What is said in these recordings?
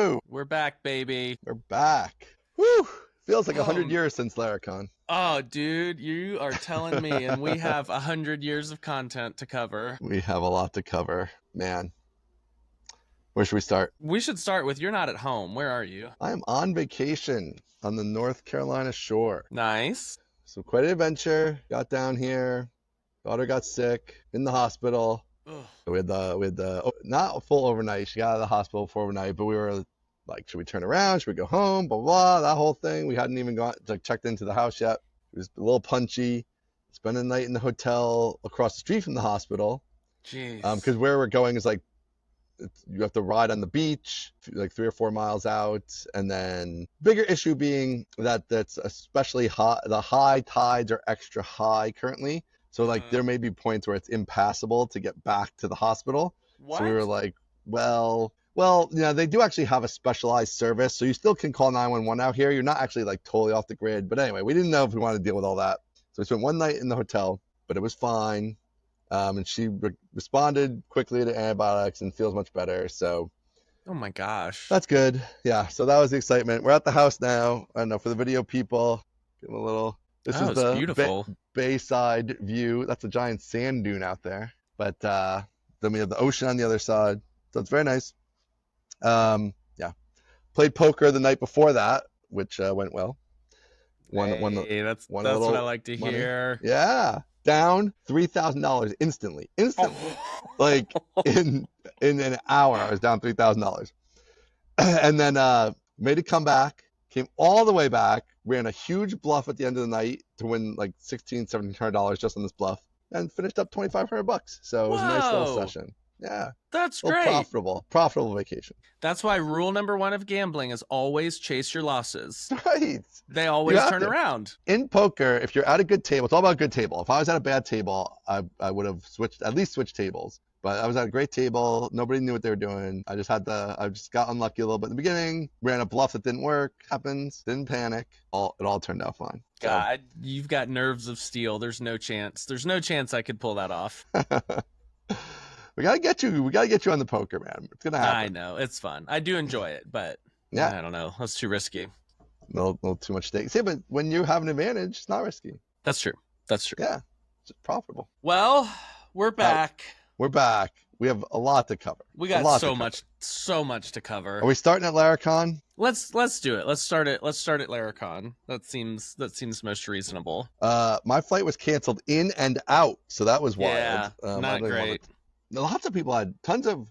Hello. We're back, baby. We're back. Woo! Feels like 100 Oh, years since Laracon. oh, dude, you are telling me, and we have 100 years of content to cover. We have a lot to cover. Man, where should we start? We should start with you're not at home. Where are you? I am on vacation on the North Carolina shore. Nice. So quite an adventure. Got down here. Daughter got sick in the hospital. Ugh. We had not a full overnight. She got out of the hospital for overnight, but we were like, should we turn around? Should we go home? Blah, blah, that whole thing. We hadn't even checked into the house yet. It was a little punchy. Spent the night in the hotel across the street from the hospital. Jeez. Because where we're going is like, you have to ride on the beach, like 3 or 4 miles out. And then bigger issue being that's especially high. The high tides are extra high currently. So like there may be points where it's impassable to get back to the hospital. What? So we were like, well, they do actually have a specialized service. So you still can call 911 out here. You're not actually like totally off the grid. But anyway, we didn't know if we wanted to deal with all that. So we spent one night in the hotel, but it was fine. And she responded quickly to antibiotics and feels much better. So oh my gosh. that's good. Yeah. So that was the excitement. We're at the house now. I don't know, for the video people, give them a little. This is the beautiful Bayside view. That's a giant sand dune out there. But then we have the ocean on the other side. So it's very nice. Yeah. Played poker the night before that, which went well. That's what I like to hear. Yeah. Down $3,000 instantly. Like in an hour, I was down $3,000. And then made a comeback, came all the way back, ran a huge bluff at the end of the night to win like $1,700 just on this bluff, and finished up $2,500. So it was a nice little session. Yeah. That's great. Profitable vacation. That's why rule number 1 of gambling is always chase your losses. Right. They always turn around. In poker, if you're at a good table, it's all about a good table. If I was at a bad table, I would have at least switched tables. But I was at a great table. Nobody knew what they were doing. I just got unlucky a little bit in the beginning. Ran a bluff that didn't work. Happens. Didn't panic. It all turned out fine. God, you've got nerves of steel. There's no chance. There's no chance I could pull that off. We gotta get you. We gotta get you on the poker, man. It's gonna happen. I know it's fun. I do enjoy it, but yeah, I don't know. That's too risky. No, too much stakes. Yeah, but when you have an advantage, it's not risky. That's true. Yeah, it's profitable. Well, we're back. We're back. We have a lot to cover. We got so much to cover. Are we starting at Laracon? Let's do it. Let's start at Laracon. That seems most reasonable. My flight was canceled in and out, so that was wild. Yeah, not great. Lots of people had tons of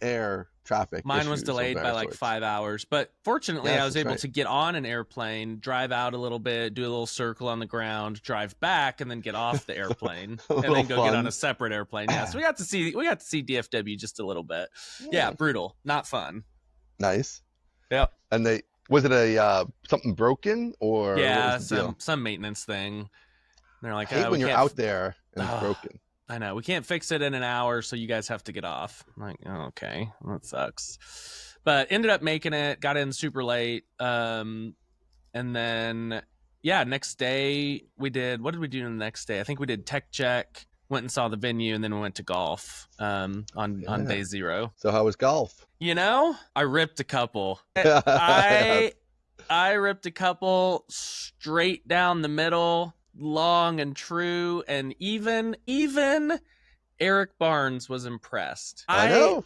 air traffic. Mine was delayed by like 5 hours, but fortunately I was able to get on an airplane, drive out a little bit, do a little circle on the ground, drive back, and then get off the airplane, and then go get on a separate airplane. Yeah, so we got to see DFW just a little bit. Yeah, brutal, not fun. Nice. Yep. And was it a something broken or yeah, some maintenance thing? And they're like, I hate when you're out there and it's broken. I know. We can't fix it in an hour, so you guys have to get off. I'm like, oh, okay, that sucks. But ended up making it, got in super late. And then, yeah, next day what did we do the next day? I think we did tech check, went and saw the venue, and then we went to golf on day 0. So how was golf? I ripped a couple. I ripped a couple straight down the middle, long and true, and even Eric Barnes was impressed. I know.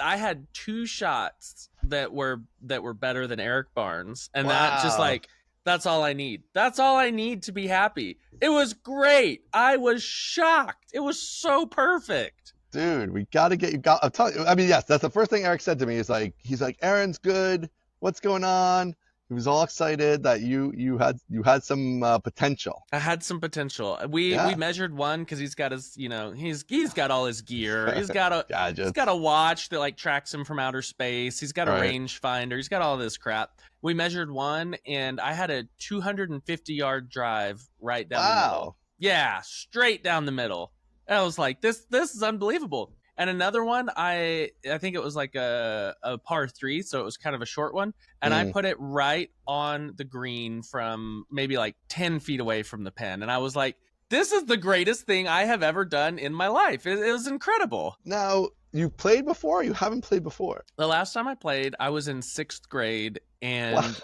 I had 2 shots that were better than Eric Barnes, and that's all I need. That's all I need to be happy. It was great. I was shocked. It was so perfect. Dude, we got to get you. I'm telling you. I mean, yes, that's the first thing Eric said to me. He's like, Aaron's good. What's going on? He was all excited that you had some potential. I had some potential. We measured one because he's got his, he's got all his gear. He's got a watch that like tracks him from outer space. He's got a range finder. He's got all this crap. We measured one, and I had a 250-yard drive right down the middle. Yeah, straight down the middle. And I was like, this is unbelievable. And another one, I think it was like a par 3, so it was kind of a short one. And I put it right on the green from maybe like 10 feet away from the pin. And I was like, this is the greatest thing I have ever done in my life. It was incredible. Now, you played before? Or you haven't played before? The last time I played, I was in 6th grade, and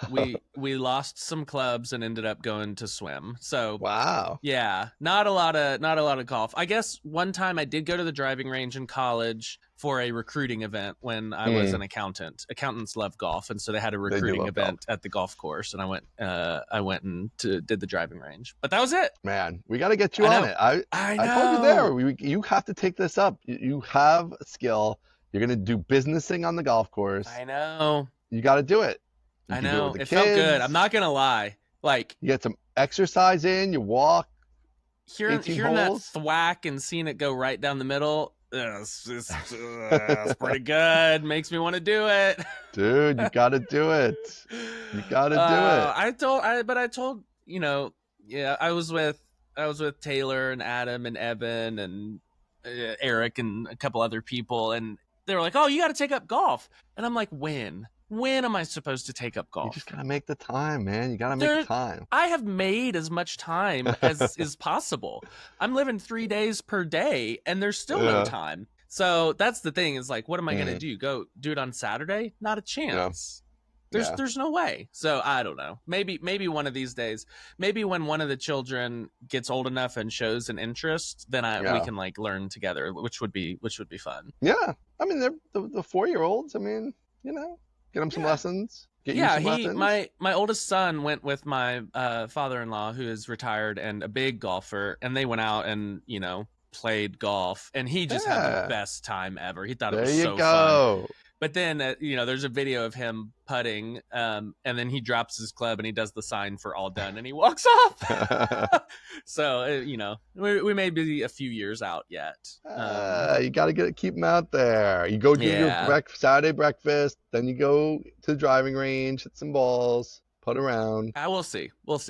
we lost some clubs and ended up going to swim. So wow. Yeah, not a lot of golf. I guess one time I did go to the driving range in college for a recruiting event when I was an accountant. Accountants love golf, and so they had a recruiting event at the golf course, and I went and did the driving range. But that was it. Man, we got to get you on it. I told you there. You have to take this up. You have a skill. You're gonna do businessing on the golf course. I know. You got to do it. I know. It felt good. I'm not gonna lie. Like, you get some exercise in. You walk. Hearing that thwack and seeing it go right down the middle, it's pretty good. Makes me want to do it. Dude, you got to do it. You got to do it. I told, I was with Taylor and Adam and Evan and Eric and a couple other people, and they were like, "Oh, you got to take up golf." And I'm like, "When? When am I supposed to take up golf?" You just gotta make the time, man. You gotta make the time. I have made as much time as is possible. I'm living 3 days per day, and there's still no time. So that's the thing, is like, what am I gonna do? Go do it on Saturday? Not a chance. There's no way. So I don't know. Maybe one of these days. Maybe when one of the children gets old enough and shows an interest, then we can like learn together, which would be fun. Yeah, I mean, they're the 4-year-olds. I mean, get them some lessons. Lessons. My oldest son went with my father-in-law, who is retired and a big golfer, and they went out and played golf, and he just had the best time ever. He thought it was so fun. But then there's a video of him putting, and then he drops his club and he does the sign for all done, and he walks off. So we may be a few years out yet. You got to keep them out there. You go do your Saturday breakfast, then you go to the driving range, hit some balls, put around. We'll see.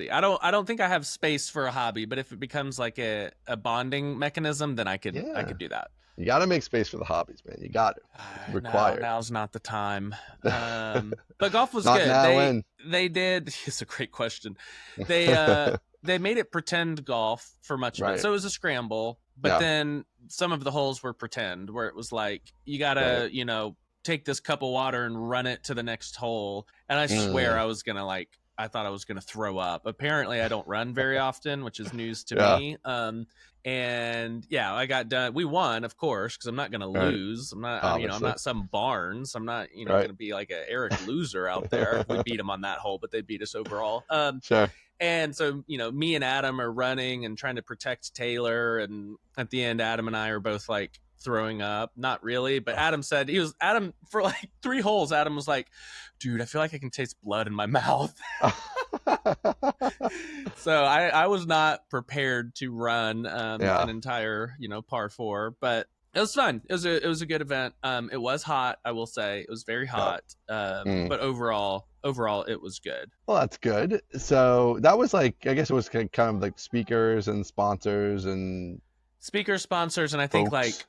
I don't think I have space for a hobby, but if it becomes like a bonding mechanism, then I could do that. You got to make space for the hobbies, man. You got it. It's required. Now's not the time. But golf was not good. Now, they did. It's a great question. They made it pretend golf for much of it, so it was a scramble. But then some of the holes were pretend, where it was like you gotta take this cup of water and run it to the next hole. And I swear I thought I was gonna throw up. Apparently, I don't run very often, which is news to me. And I got done. We won, of course, because I'm not going to lose. I'm not, I'm not some Barnes. I'm not, going to be like an Eric loser out there. We beat them on that hole, but they beat us overall. Sure. And so, me and Adam are running and trying to protect Taylor. And at the end, Adam and I are both like throwing up. Not really, but Adam said Adam for like 3 holes. Adam was like, "Dude, I feel like I can taste blood in my mouth." So I was not prepared to run an entire par 4, but it was fun. It was a good event. It was hot, I will say. It was very hot. But overall it was good. Well, that's good. So that was like, I guess it was kind of like speakers and sponsors and sponsors, and I think like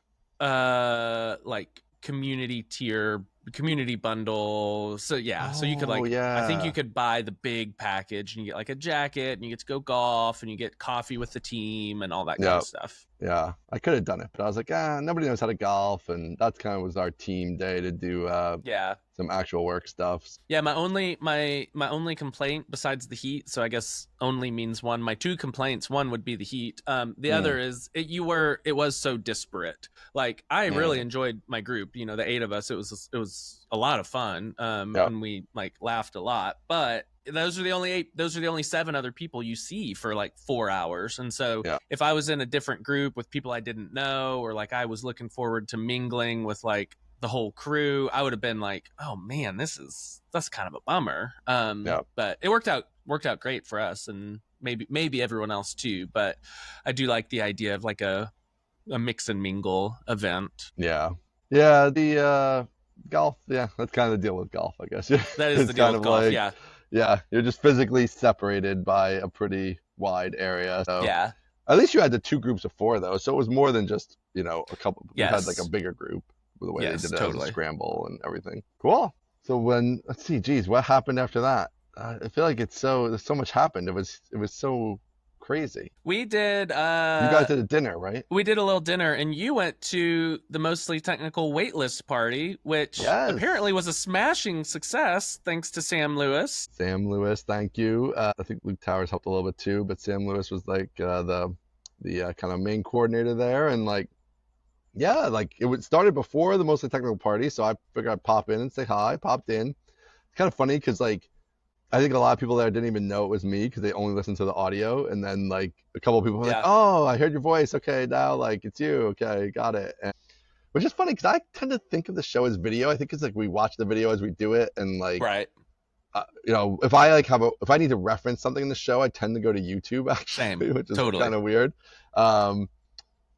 community tier, community bundle. So so you could I think you could buy the big package and you get like a jacket and you get to go golf and you get coffee with the team and all that kind of stuff. Yeah, I could have done it, but I was like, nobody knows how to golf, and that kind of was our team day to do some actual work stuff. Yeah, my only complaint besides the heat, so I guess only means one. My 2 complaints, one would be the heat. The other is it was so disparate. Like, I really enjoyed my group, the 8 of us. It was a lot of fun. And we like laughed a lot, but those are the only 7 other people you see for like 4 hours. And so if I was in a different group with people I didn't know, or like I was looking forward to mingling with like the whole crew, I would have been like, oh man, that's kind of a bummer. But it worked out great for us, and maybe everyone else too. But I do like the idea of like a mix and mingle event. The golf, that's kind of the deal with golf, I guess. That is the deal with golf. Like, you're just physically separated by a pretty wide area. So at least you had the 2 groups of 4 though, so it was more than just a couple. You had like a bigger group with the way they did it, totally. Scramble and everything. Cool. So let's see, what happened after that? I feel like there's so much happened. It was so crazy. We did. You guys did a dinner, right? We did a little dinner, and you went to the Mostly Technical Waitlist party, which apparently was a smashing success thanks to Sam Lewis. Sam Lewis, thank you. I think Luke Towers helped a little bit too, but Sam Lewis was like the kind of main coordinator there, and like, yeah, like it started before the Mostly Technical party, so I figured I'd pop in and say hi. Popped in. It's kind of funny because like I think a lot of people there didn't even know it was me because they only listened to the audio, and then like a couple of people were like, "Oh, I heard your voice. Okay, now like it's you. Okay, got it." And, which is funny because I tend to think of the show as video. I think it's like we watch the video as we do it, and like, you know, if I like if I need to reference something in the show, I tend to go to YouTube actually, which is kind of weird.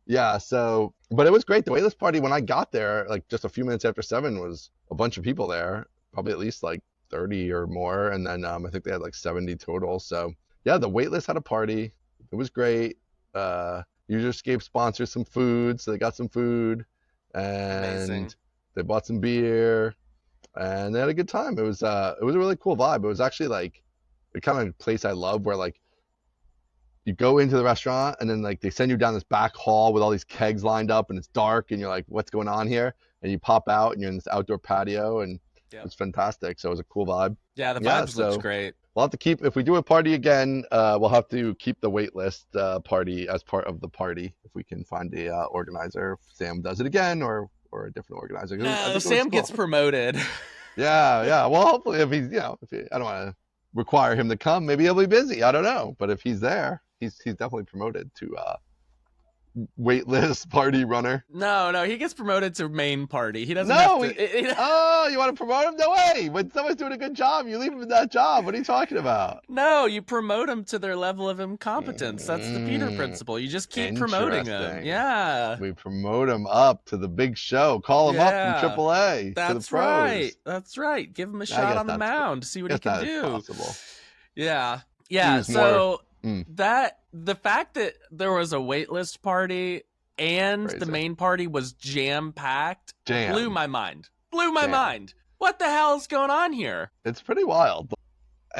Yeah, so, but it was great. The waitlist party, when I got there, like just a few minutes after 7, was a bunch of people there, probably at least like 30 or more, and then I think they had like 70 total. So yeah, the waitlist had a party. It was great. Userscape sponsored some food, so they got some food, and they bought some beer, and they had a good time. It was a really cool vibe. It was actually like the kind of place I love, where like you go into the restaurant and then like they send you down this back hall with all these kegs lined up, and it's dark, and you're like, what's going on here? And you pop out and you're in this outdoor patio, and it's fantastic. So it was a cool vibe. Yeah, the vibes looks great. We'll have to keep, if we do a party again, we'll have to keep the waitlist party as part of the party if we can find a organizer. If Sam does it again, or a different organizer. No, Sam gets promoted. Yeah. Well, hopefully, if he's, I don't want to require him to come. Maybe he'll be busy. I don't know. But if he's there, he's definitely promoted to waitlist party runner. No, he gets promoted to main party. He doesn't Oh, you want to promote him? No way. When someone's doing a good job, you leave him in that job. What are you talking about? No, you promote them to their level of incompetence. That's the Peter principle. You just keep promoting them. Yeah. We promote them up to the big show. Call them up from AAA to the pros. That's right. Give him a shot on the mound. See what he can do. Possible. Yeah. So the fact that there was a waitlist party and the main party was jam-packed blew my mind. What the hell is going on here? It's pretty wild.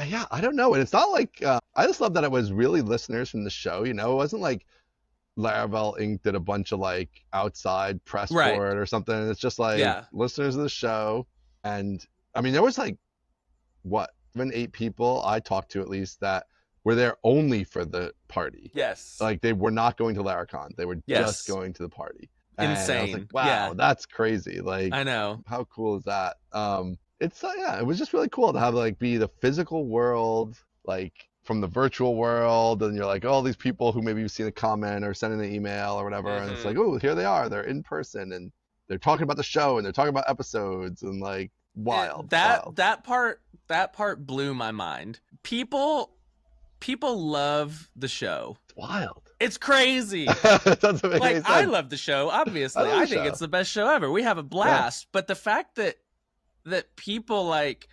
Yeah, I don't know. And it's not like, I just love that it was really listeners from the show. You know, it wasn't like Laravel Inc. did a bunch of like outside press for it or something. It's just like listeners of the show. And I mean, there was like, what, 7, 8 people I talked to at least that were there only for the party. Yes. Like they were not going to Laracon. They were just going to the party. And insane. I was like, wow, that's crazy. Like, I know. How cool is that? It's it was just really cool to have like be the physical world, like from the virtual world, and you're like, all these people who maybe you've seen a comment or sending an email or whatever, and it's like, oh, here they are. They're in person and they're talking about the show and they're talking about episodes, and like wild. That part blew my mind. People love the show. It's wild. It's crazy. Like, I love the show, obviously. I think it's the best show ever. We have a blast. But the fact that people like,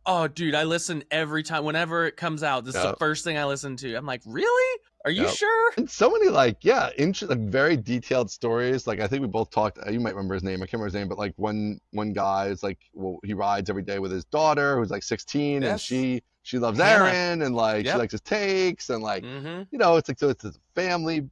oh, dude, I listen every time. Whenever it comes out, this is the first thing I listen to. I'm like, really? Are you sure? And so many like very detailed stories. Like I think we both talked. You might remember his name. I can't remember his name, but like one guy is like, well, he rides every day with his daughter who's like 16, and she loves Aaron, and like she likes his takes, and like it's like, so it's a family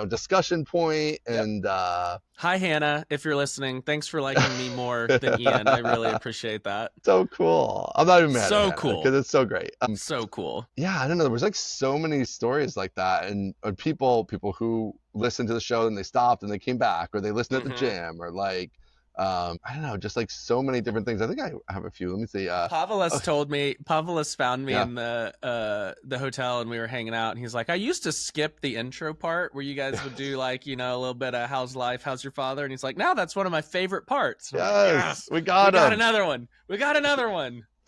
discussion point. And hi Hannah, if you're listening, thanks for liking me more than Ian. I really appreciate that. So cool. I'm not even mad at cool because it's so great. So cool. Yeah, I don't know, there was like so many stories like that, and people who listened to the show and they stopped and they came back, or they listened at the gym, or like I don't know, just like so many different things. I think I have a few. Let me see. Pavlos found me in the hotel, and we were hanging out, and he's like, I used to skip the intro part where you guys would do like, a little bit of how's life, how's your father, and he's like, now that's one of my favorite parts. Yes, we got another one.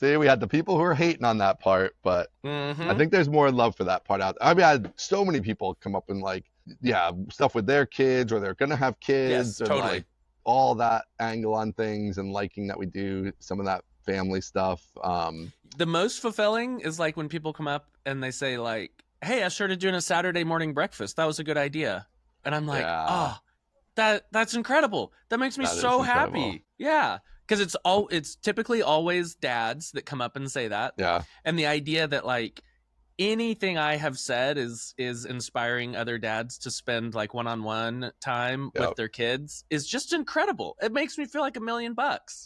See, we had the people who were hating on that part, but I think there's more love for that part out there. I mean, I had so many people come up and like, stuff with their kids, or they're gonna have kids, totally. Like, all that angle on things, and liking that we do some of that family stuff. The most fulfilling is like when people come up and they say like, hey, I started doing a Saturday morning breakfast. That was a good idea. And I'm like, that's incredible. That makes me so happy. Yeah. Because it's typically always dads that come up and say that. Yeah. And the idea that like anything I have said is inspiring other dads to spend like one-on-one time with their kids is just incredible. It makes me feel like $1 million.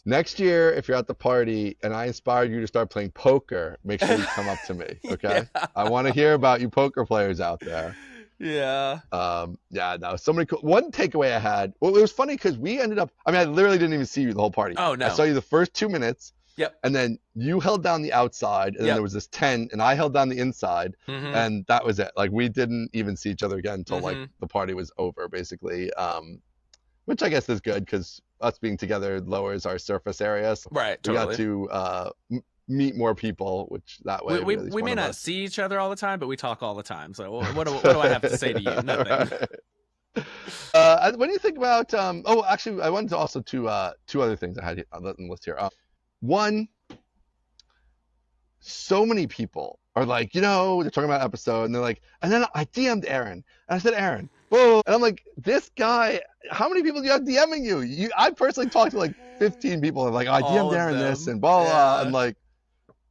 Next year, if you're at the party and I inspired you to start playing poker, make sure you come up to me, okay? Yeah. I want to hear about you poker players out there. Yeah. No, so many cool. One takeaway I had, well, it was funny because we ended up, I literally didn't even see you the whole party. Oh, no. I saw you the first 2 minutes. Yep. And then you held down the outside, and then there was this tent, and I held down the inside, and that was it. Like, we didn't even see each other again until like the party was over, basically. Which I guess is good because us being together lowers our surface area. So right. We totally. got to meet more people, which that way we may not see each other all the time, but we talk all the time. So what do I have to say to you? Nothing. Right. When you think about actually, I wanted to also two other things I had on the list here. One, so many people are like, they're talking about an episode, and they're like, and then I DM'd Aaron, and I said, Aaron, whoa, and I'm like, this guy, how many people do you have DMing you? I personally talked to like 15 people, and like, I DM'd Aaron this, and blah, blah, and like,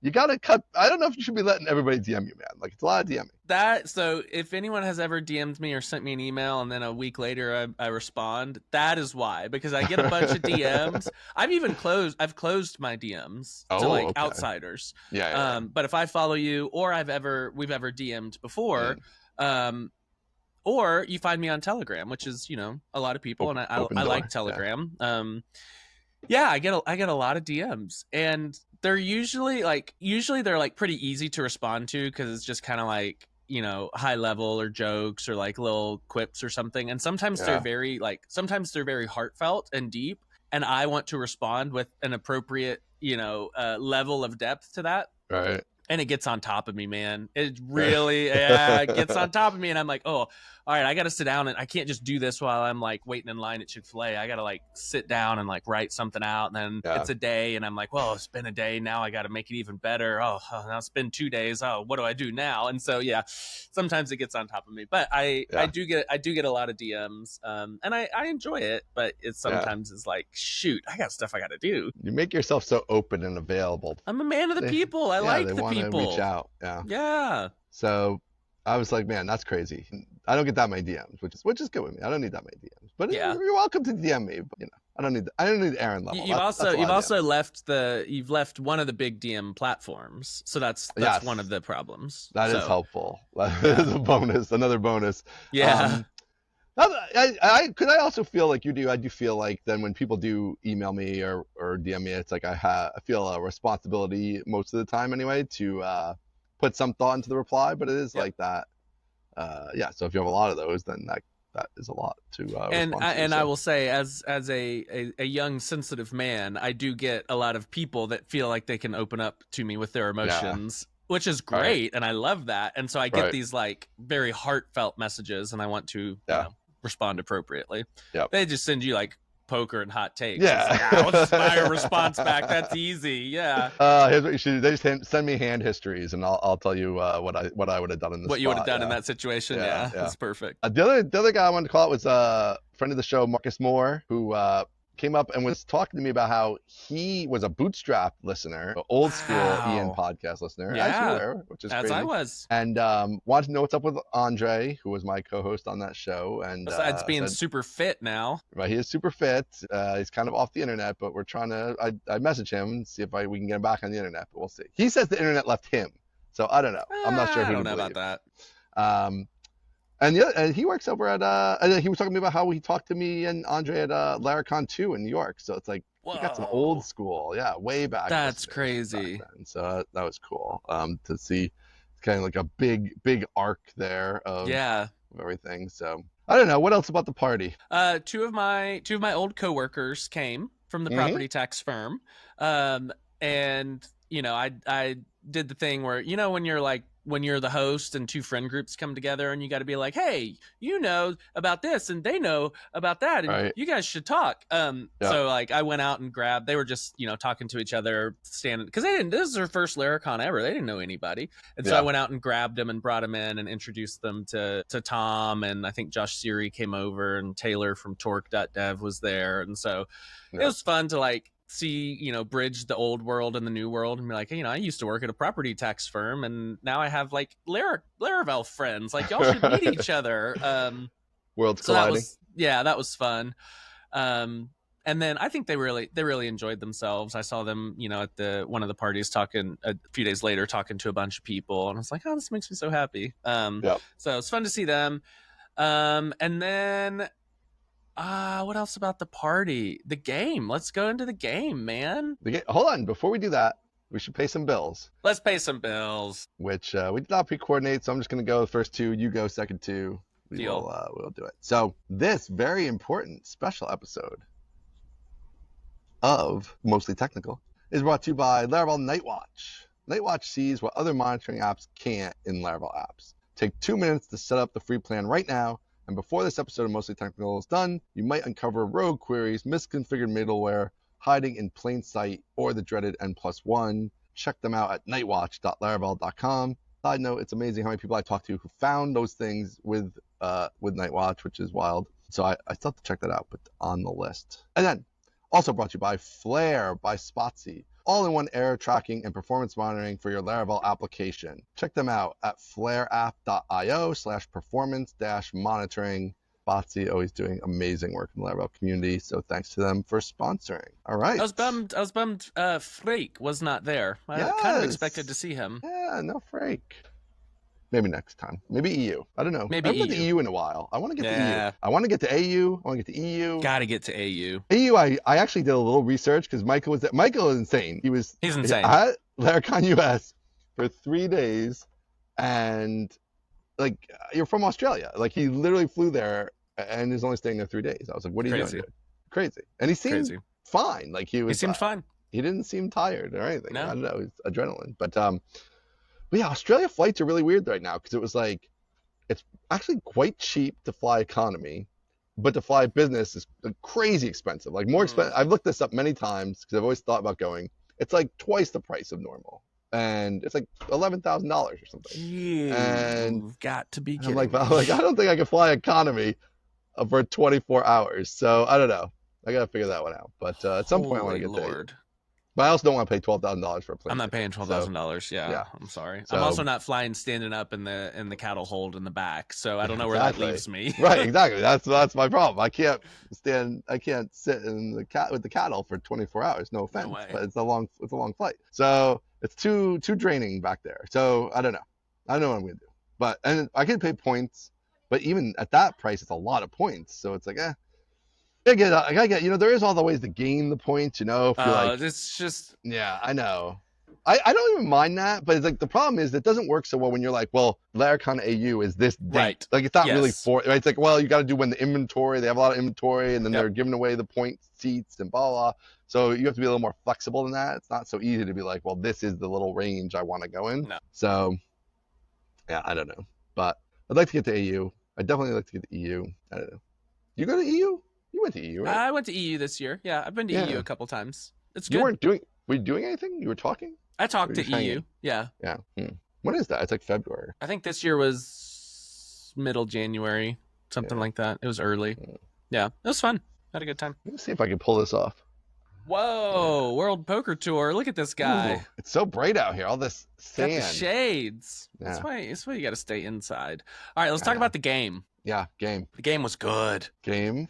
you gotta cut. I don't know if you should be letting everybody DM you, man. Like, it's a lot of DMing. So if anyone has ever DM'd me or sent me an email and then a week later I respond, that is why, because I get a bunch of DMs. I've closed my DMs to like outsiders. Yeah. But if I follow you or we've ever DM'd before, or you find me on Telegram, which is, a lot of people, and I like Telegram. Yeah. I get a lot of DMs, and they're usually they're like pretty easy to respond to because it's just kind of like, high level or jokes or like little quips or something. And sometimes they're very heartfelt and deep, and I want to respond with an appropriate, level of depth to that. Right. And it gets on top of me, man. It really it gets on top of me, and I'm like, oh, all right, I got to sit down, and I can't just do this while I'm like waiting in line at Chick-fil-A. I got to like sit down and like write something out, and then it's a day, and I'm like, well, it's been a day. Now I got to make it even better. Oh, now it's been 2 days. Oh, what do I do now? And so, sometimes it gets on top of me, but I do get a lot of DMs, and I enjoy it, but it sometimes is like, shoot, I got stuff I got to do. You make yourself so open and available. I'm a man of the people. I like the people. Reach out. Yeah. So I was like, man, that's crazy. I don't get that many DMs, which is good with me. I don't need that many DMs, but you're welcome to DM me. But, I don't need Aaron level. You've left one of the big DM platforms, so that's one of the problems. That is helpful. That is a bonus, another bonus. Yeah. I also feel like you do. I do feel like then when people do email me or DM me, it's like I feel a responsibility most of the time anyway to put some thought into the reply. But it is like that. So if you have a lot of those, then that is a lot to respond to. I will say, as a young sensitive man, I do get a lot of people that feel like they can open up to me with their emotions. Which is great, and I love that. And so I get these like very heartfelt messages, and I want to respond appropriately. They just send you like poker and hot takes. What's my response back? That's easy. Here's what you should do. They just send me hand histories, and I'll tell you what I would have done in this. What you would have done in that situation. That's perfect. The other guy I wanted to call out was a friend of the show, Marcus Moore, who came up and was talking to me about how he was a bootstrap listener, old school Ian podcast listener, as you were, which is crazy. I was. And wanted to know what's up with Andre, who was my co-host on that show. And besides being super fit now. Right, he is super fit. He's kind of off the internet, but we're trying to, I message him and see if we can get him back on the internet, but we'll see. He says the internet left him. So I don't know. I'm not sure who to believe. I don't know about that. And he works over at and then he was talking to me about how he talked to me and Andre at Laracon 2 in New York. So it's like we got some old school, way back. That's crazy. So that was cool to see. Kind of like a big arc there of everything. So I don't know what else about the party. Two of my old coworkers came from the property tax firm, and I did the thing where when you're the host and two friend groups come together and you got to be like, hey, about this and they know about that and you guys should talk. So like I went out and grabbed, they were just, talking to each other, standing, because this is their first Laracon ever. They didn't know anybody. And so I went out and grabbed them and brought them in and introduced them to Tom. And I think Josh Seary came over and Taylor from Torque.dev was there. And so it was fun to like see, bridge the old world and the new world and be like, I used to work at a property tax firm and now I have like Laravel friends. Like y'all should meet each other. Worlds colliding. That was fun. And then I think they really enjoyed themselves. I saw them, at one of the parties talking a few days later, talking to a bunch of people, and I was like, oh, this makes me so happy. So it's fun to see them. And then what else about the party? The game. Let's go into the game, man. Hold on, before we do that, we should pay some bills. Let's pay some bills. Which we did not pre-coordinate, so I'm just gonna go the first two. You go second two. We'll do it. So this very important special episode of Mostly Technical is brought to you by Laravel Nightwatch. Nightwatch sees what other monitoring apps can't in Laravel apps. Take 2 minutes to set up the free plan right now, and before this episode of Mostly Technical is done, you might uncover rogue queries, misconfigured middleware, hiding in plain sight, or the dreaded N+1. Check them out at nightwatch.laravel.com. Side note, it's amazing how many people I talked to who found those things with Nightwatch, which is wild. So I still have to check that out, but on the list. And then, also brought to you by Flare by Spotsy, all-in-one error tracking and performance monitoring for your Laravel application. Check them out at flareapp.io/performance-monitoring. Spotsy always doing amazing work in the Laravel community, so thanks to them for sponsoring. All right. I was bummed Freek was not there. I kind of expected to see him. Yeah, no Freek. Maybe next time. Maybe EU. I don't know. Maybe I haven't been to EU in a while. I want to get to EU. I want to get to AU. I want to get to EU. Got to get to AU. AU, I actually did a little research because Michael was there. Michael is insane. He's insane. At Laracon US for 3 days, and like, you're from Australia. Like, he literally flew there and is only staying there 3 days. I was like, what are you doing, dude? Crazy. And he seemed fine. Like, he seemed fine. He didn't seem tired or anything. No. I don't know. It's adrenaline. But yeah, Australia flights are really weird right now because it was like, it's actually quite cheap to fly economy, but to fly business is crazy expensive. Like, more expensive. I've looked this up many times because I've always thought about going. It's like twice the price of normal, and it's like $11,000 or something. You've got to be kidding. I'm like, I don't think I can fly economy for 24 hours. So I don't know. I gotta figure that one out. But at some point I want to get there. But I also don't want to pay $12,000 for a plane. I'm not paying $12,000. Yeah, I'm sorry. So, I'm also not flying standing up in the cattle hold in the back, so I don't know where that leaves me. Right, exactly. That's my problem. I can't sit in with the cattle for 24 hours. No offense, but it's a long flight. So it's too draining back there. So I don't know. I don't know what I'm gonna do. But and I can pay points, but even at that price, it's a lot of points. So it's like, I gotta get, there is all the ways to gain the points, if you're like, it's just, yeah, I know. I don't even mind that, but it's like, the problem is it doesn't work so well when you're like, well, Laracon AU is this date. Right. Like, it's not really right? It's like, well, you got to do when the inventory, they have a lot of inventory, and then they're giving away the point seats and blah, blah. So you have to be a little more flexible than that. It's not so easy to be like, well, this is the little range I want to go in. No. So, yeah, I don't know. But I'd like to get to AU. I'd definitely like to get to EU. I don't know. You go to EU? You went to EU, right? I went to EU this year. Yeah, I've been to EU a couple times. It's good. Were you doing anything? You were talking? I talked to EU. Yeah. Yeah. When is that? It's like February. I think this year was middle January, something like that. It was early. Yeah, it was fun. Had a good time. Let me see if I can pull this off. Whoa, World Poker Tour. Look at this guy. Ooh, it's so bright out here. All this sand. Got the shades. Yeah. That's why you got to stay inside. All right, let's talk about the game. Yeah, game. The game was good. Game.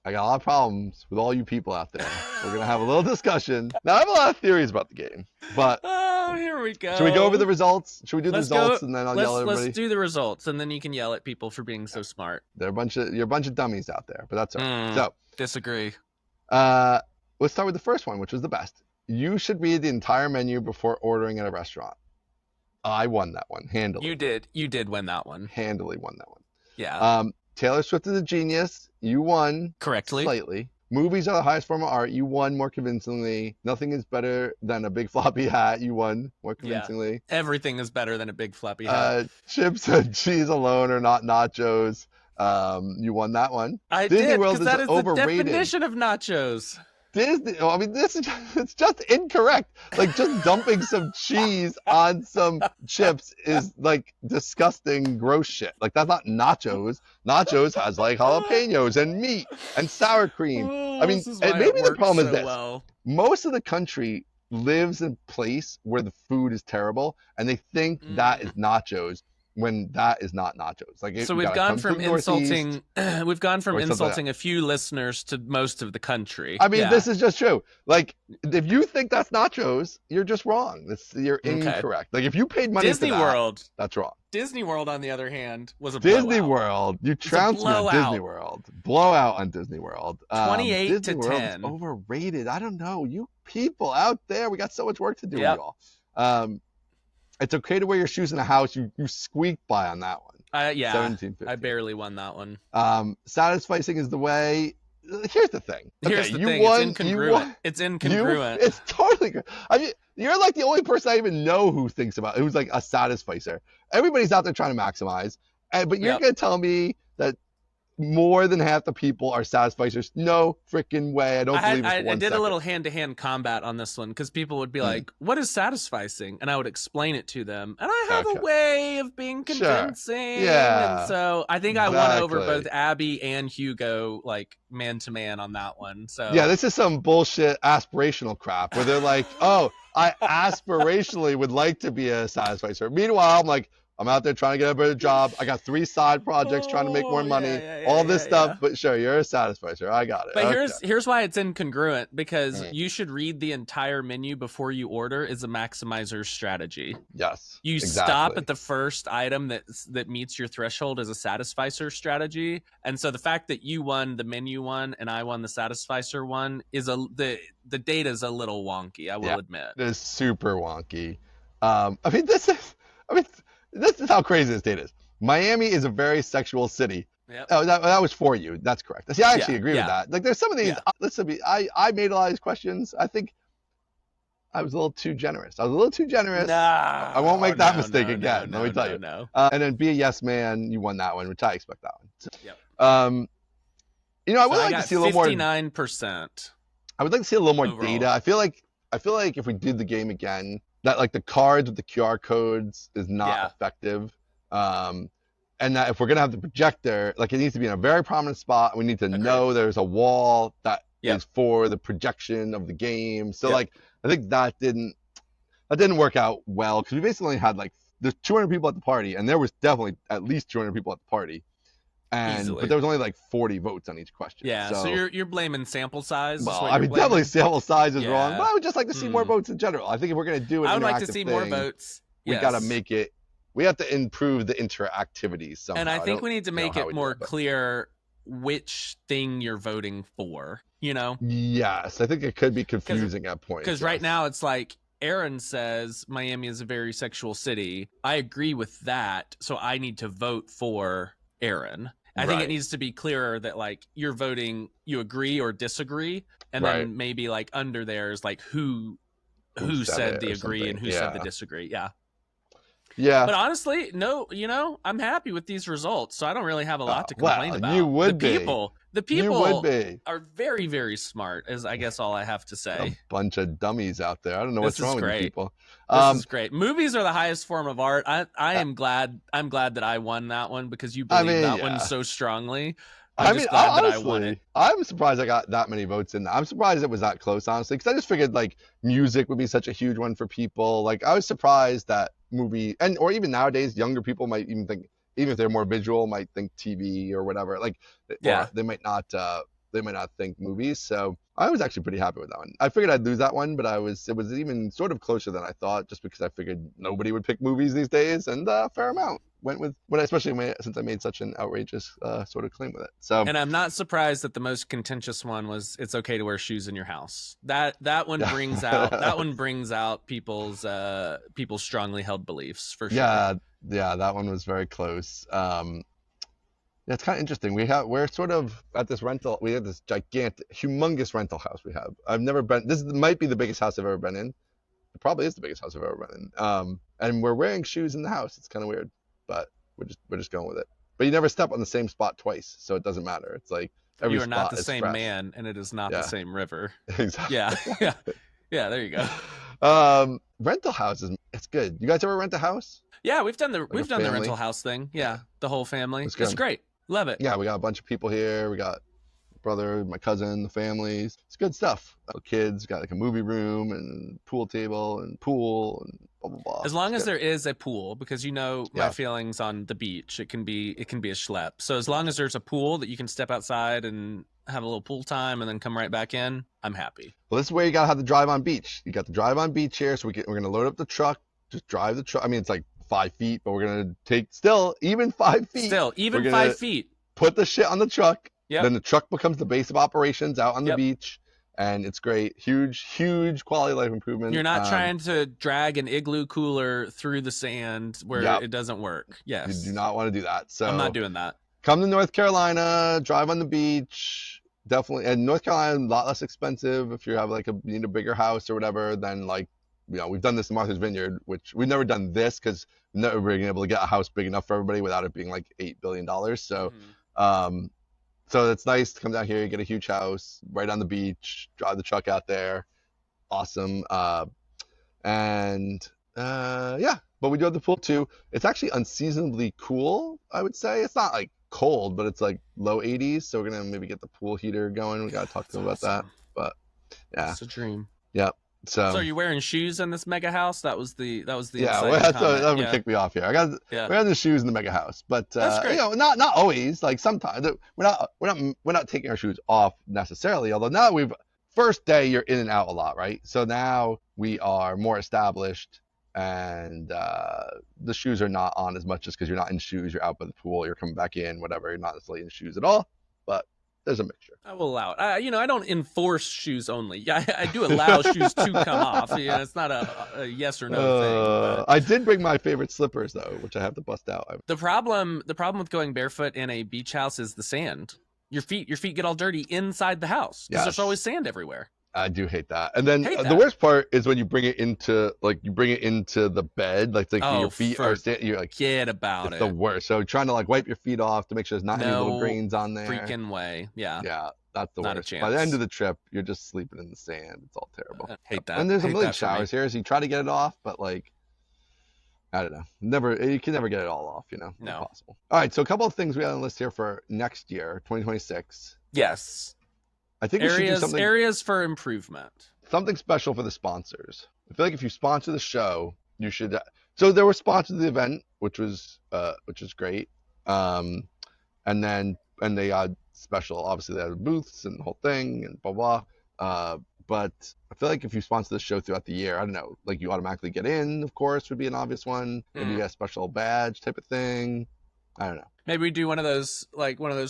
I got a lot of problems with all you people out there. We're going to have a little discussion. Now, I have a lot of theories about the game, but... Oh, here we go. Should we go over the results? Should we do the results and then I'll yell at everybody? Let's do the results, and then you can yell at people for being so smart. You're a bunch of dummies out there, but that's all right. So, disagree. Let's start with the first one, which was the best. You should read the entire menu before ordering at a restaurant. I won that one, handily. You did win that one. Handily won that one. Yeah. Taylor Swift is a genius. You won. Correctly. Slightly. Movies are the highest form of art. You won more convincingly. Nothing is better than a big floppy hat. You won more convincingly. Yeah. Everything is better than a big floppy hat. Chips and cheese alone are not nachos. You won that one. I Disney did, World because that is overrated. the definition of nachos. Disney. I mean, it's just incorrect. Like, just dumping some cheese on some chips is like disgusting, gross shit. Like, that's not nachos. Nachos has like jalapenos and meat and sour cream. I mean, and maybe the problem is this: most of the country lives in a place where the food is terrible, and they think that is nachos when that is not nachos. Like, so we've gone from insulting a few listeners to most of the country. I mean, this is just true. Like, if you think that's nachos, you're just wrong. You're incorrect. Like, if you paid money Disney for that, World, that's wrong. Disney World, on the other hand, was a Disney blowout. World. You trounced me on Disney World. Blowout on Disney World. 28 Disney to World 10. Is overrated. I don't know. You people out there, we got so much work to do, y'all. It's okay to wear your shoes in the house. You squeaked by on that one. 17, I barely won that one. Satisficing is the way. Here's the thing. Here's the thing. It's incongruent. It's incongruent. It's totally. I mean, you're like the only person I even know who's like a satisficer. Everybody's out there trying to maximize, but you're gonna tell me that more than half the people are satisficers? No freaking way. I don't believe it for 1 I did second. a little hand-to-hand combat on this one because people would be like, what is satisficing? And I would explain it to them. And I have a way of being convincing. Yeah. And so I think I won over both Abby and Hugo, like, man-to-man on that one. So yeah, this is some bullshit aspirational crap where they're like, oh, I aspirationally would like to be a satisficer. Meanwhile, I'm like, I'm out there trying to get a better job. I got 3 side projects trying to make more money. All this stuff, but sure, you're a satisficer. I got it. But here's why it's incongruent, because you should read the entire menu before you order is a maximizer's strategy. Yes. You stop at the first item that meets your threshold as a satisficer strategy. And so the fact that you won the menu one and I won the satisficer one is the data is a little wonky, I will admit. It is super wonky. This is how crazy this data is. Miami is a very sexual city. Yep. Oh, that was for you. That's correct. See, I actually agree with that. Like, there's some of these. Listen to me. I made a lot of these questions. I think I was a little too generous. I won't make that mistake again. Let me tell you. And then be a yes man. You won that one, which I expect that one. So, I would like to see a little more. 59%. I would like to see a little more data. I feel like if we did the game again, that like the cards with the QR codes is not effective. And that if we're gonna have the projector, like, it needs to be in a very prominent spot. We need to know there's a wall that is for the projection of the game. So like, I think that didn't work out well, because we basically had like, there's 200 people at the party, and there was definitely at least 200 people at the party. But there was only like 40 votes on each question. Yeah, so you're blaming sample size. Well, I mean, definitely sample size is wrong, but I would just like to see more votes in general. I think if we're going to do it, I would like to see more votes. We got to make it. We have to improve the interactivity somehow. And I think we need to make it more clear which thing you're voting for. Yes, I think it could be confusing at points. Because right now it's like, Aaron says Miami is a very sexual city. I agree with that, so I need to vote for Aaron. I think it needs to be clearer that, like, you're voting, you agree or disagree, and then maybe like under there is like who said the agree and who said the disagree. But honestly, no, I'm happy with these results, so I don't really have a lot to complain about. You would be. The people are very, very smart, is I guess all I have to say. A bunch of dummies out there. I don't know what's wrong with you people. This is great. Movies are the highest form of art. I am glad. I'm glad that I won that one, because you believe that one so strongly. I'm just glad that I won it. I'm surprised I got that many votes in that. I'm surprised it was that close, honestly, because I just figured like music would be such a huge one for people. Like, I was surprised that movie, or even nowadays, younger people might even think, even if they're more visual, might think TV or whatever. Like, or they might not think movies. So I was actually pretty happy with that one. I figured I'd lose that one, but it was even sort of closer than I thought, just because I figured nobody would pick movies these days, and a fair amount went with what, especially since I made such an outrageous sort of claim with it. So, and I'm not surprised that the most contentious one was "It's okay to wear shoes in your house." That one brings out people's strongly held beliefs for sure. Yeah, that one was very close. It's kind of interesting. We're sort of at this rental. We have this humongous rental house we have. I've never been. This might be the biggest house I've ever been in. It probably is the biggest house I've ever been in. And we're wearing shoes in the house. It's kind of weird, but we're just going with it. But you never step on the same spot twice, so it doesn't matter. It's like Every You are not spot the is same fresh. man, and it is not the same river. Exactly. Yeah, yeah, yeah. There you go. Rental houses, it's good. You guys ever rent a house? Yeah, we've done Like a the rental family? house thing. Yeah, the whole family. It's It's good. great. Love it. Yeah, we got a bunch of people here. We got brother, my cousin, the families. It's good stuff. Kids got like a movie room and pool table and pool and blah blah blah. As long as there is a pool, because my Yeah. feelings on the beach, it can be a schlep. So as long as there's a pool that you can step outside and have a little pool time and then come right back in, I'm happy. Well, this is where you gotta have the drive on beach. You got the drive on beach here, so we're gonna load up the truck, just drive the truck. I mean, it's like 5 feet, but we're gonna take even 5 feet. Still, even 5 feet. Put the shit on the truck. Yep. Then the truck becomes the base of operations out on the beach, and it's great. Huge quality of life improvement. You're not trying to drag an igloo cooler through the sand where it doesn't work. Yes. You do not want to do that. So I'm not doing that. Come to North Carolina, drive on the beach. Definitely. And North Carolina is a lot less expensive if you have like you need a bigger house or whatever than like, we've done this in Martha's Vineyard, which we've never done this because we've never been able to get a house big enough for everybody without it being like $8 billion. So, so it's nice to come down here, get a huge house right on the beach, drive the truck out there. Awesome. But we do have the pool too. It's actually unseasonably cool, I would say. It's not like cold, but it's like low 80s. So we're gonna maybe get the pool heater going. We gotta talk to them about that. But yeah, it's a dream. Yep. So are you wearing shoes in this mega house? That was the that would kick me off here. We have the shoes in the mega house, but that's great. Not always. Like sometimes we're not taking our shoes off necessarily. Although now first day you're in and out a lot, right? So now we are more established, and the shoes are not on as much just because you're not in shoes. You're out by the pool. You're coming back in, whatever. You're not necessarily in shoes at all, but there's a mixture. I will allow it. I don't enforce shoes only. Yeah, I do allow shoes to come off. It's not a yes or no thing. But... I did bring my favorite slippers though, which I have to bust out. The problem with going barefoot in a beach house is the sand. Your feet get all dirty inside the house because there's always sand everywhere. I do hate that. And then the worst part is when you bring it into the bed, like your feet are you're like, forget about it. It's the worst. So trying to like wipe your feet off to make sure there's not any little grains on there. Freaking way. Yeah. Yeah, that's the not worst. A chance. By the end of the trip, you're just sleeping in the sand. It's all terrible. I hate that. And there's a million showers here, so you try to get it off, but like, I don't know. You can never get it all off, No. Impossible. All right, so a couple of things we got on the list here for next year, 2026. Yes. I think we should do something. Areas for improvement. Something special for the sponsors. I feel like if you sponsor the show, you should. So there were sponsors of the event, which was great. And they had special. Obviously, they had booths and the whole thing and blah blah. But I feel like if you sponsor the show throughout the year, I don't know, like you automatically get in. Of course, would be an obvious one. Maybe you get a special badge type of thing. I don't know. Maybe we do one of those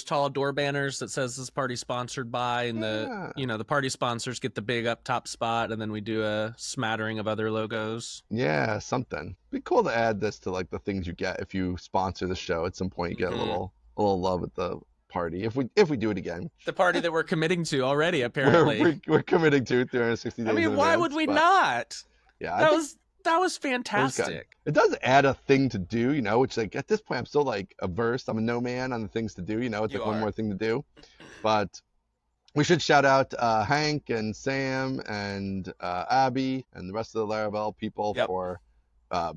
tall door banners that says this party sponsored by, and the party sponsors get the big up top spot, and then we do a smattering of other logos. Yeah, something. It'd be cool to add this to like the things you get if you sponsor the show. At some point, you get a little love at the party if we do it again. The party that we're committing to already, apparently. we're committing to 360 days. I mean, why would we not? Yeah, that was fantastic. It does add a thing to do, which like at this point I'm still like averse. I'm a no man on the things to do, it's like one more thing to do. But we should shout out Hank and Sam and Abby and the rest of the Laravel people for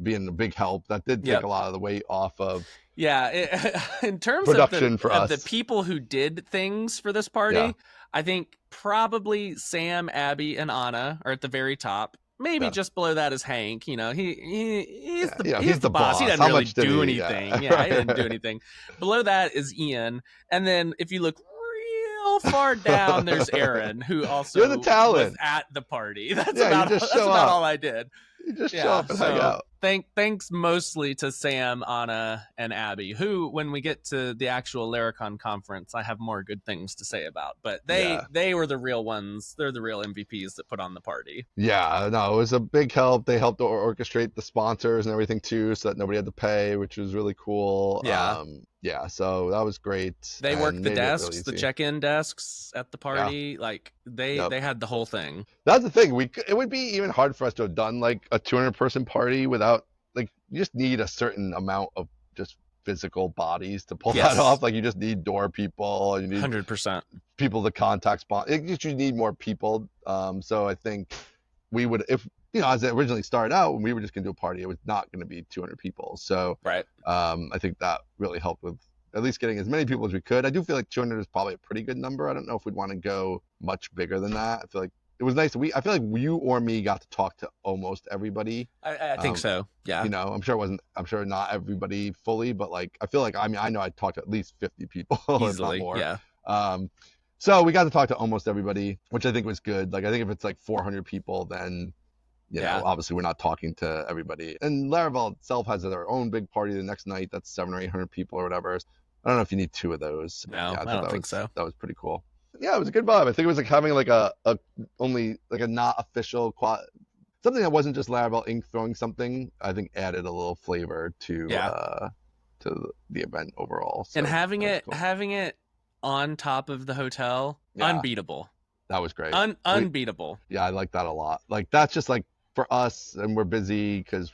being a big help. That did take a lot of the weight off of in terms production of for us. The people who did things for this party, I think probably Sam, Abby, and Anna are at the very top. Maybe just below that is Hank. He's the boss. He doesn't really do anything. He didn't do anything. Below that is Ian, and then if you look real far down, there's Aaron, who also You're the talent. was at the party. That's about all I did. You just show up and hang out. Thanks mostly to Sam, Anna, and Abby, who, when we get to the actual Laracon conference, I have more good things to say about. But they were the real ones. They're the real MVPs that put on the party. Yeah, no, it was a big help. They helped orchestrate the sponsors and everything too, so that nobody had to pay, which was really cool. Yeah, so that was great. They worked the desks, really the check-in desks at the party. Yeah. Like they had the whole thing. That's the thing. It would be even hard for us to have done like a 200-person party without, like, you just need a certain amount of just physical bodies to pull that off. Like you just need door people, and you need 100% people to contact spot. You need more people. So I think we would, if as it originally started out, when we were just gonna do a party, it was not gonna be 200 people. So right. I think that really helped with at least getting as many people as we could. I do feel like 200 is probably a pretty good number. I don't know if we'd want to go much bigger than that. I feel like it was nice. I feel like you or me got to talk to almost everybody. I think so. Yeah. I'm sure not everybody fully, but like I feel like I know I talked to at least 50 people, easily. if not more. Yeah. So we got to talk to almost everybody, which I think was good. Like I think if it's like 400 people, then obviously we're not talking to everybody. And Laravel itself has their own big party the next night. That's 700 or 800 people or whatever. I don't know if you need 2 of those. No, I don't think so. That was pretty cool. Yeah, it was a good vibe. I think it was like having like a only like a not official something that wasn't just Laravel Inc. throwing something. I think added a little flavor to the event overall. So and having it on top of the hotel, unbeatable. That was great. Unbeatable. Yeah, I like that a lot. Like that's just like for us, and we're busy because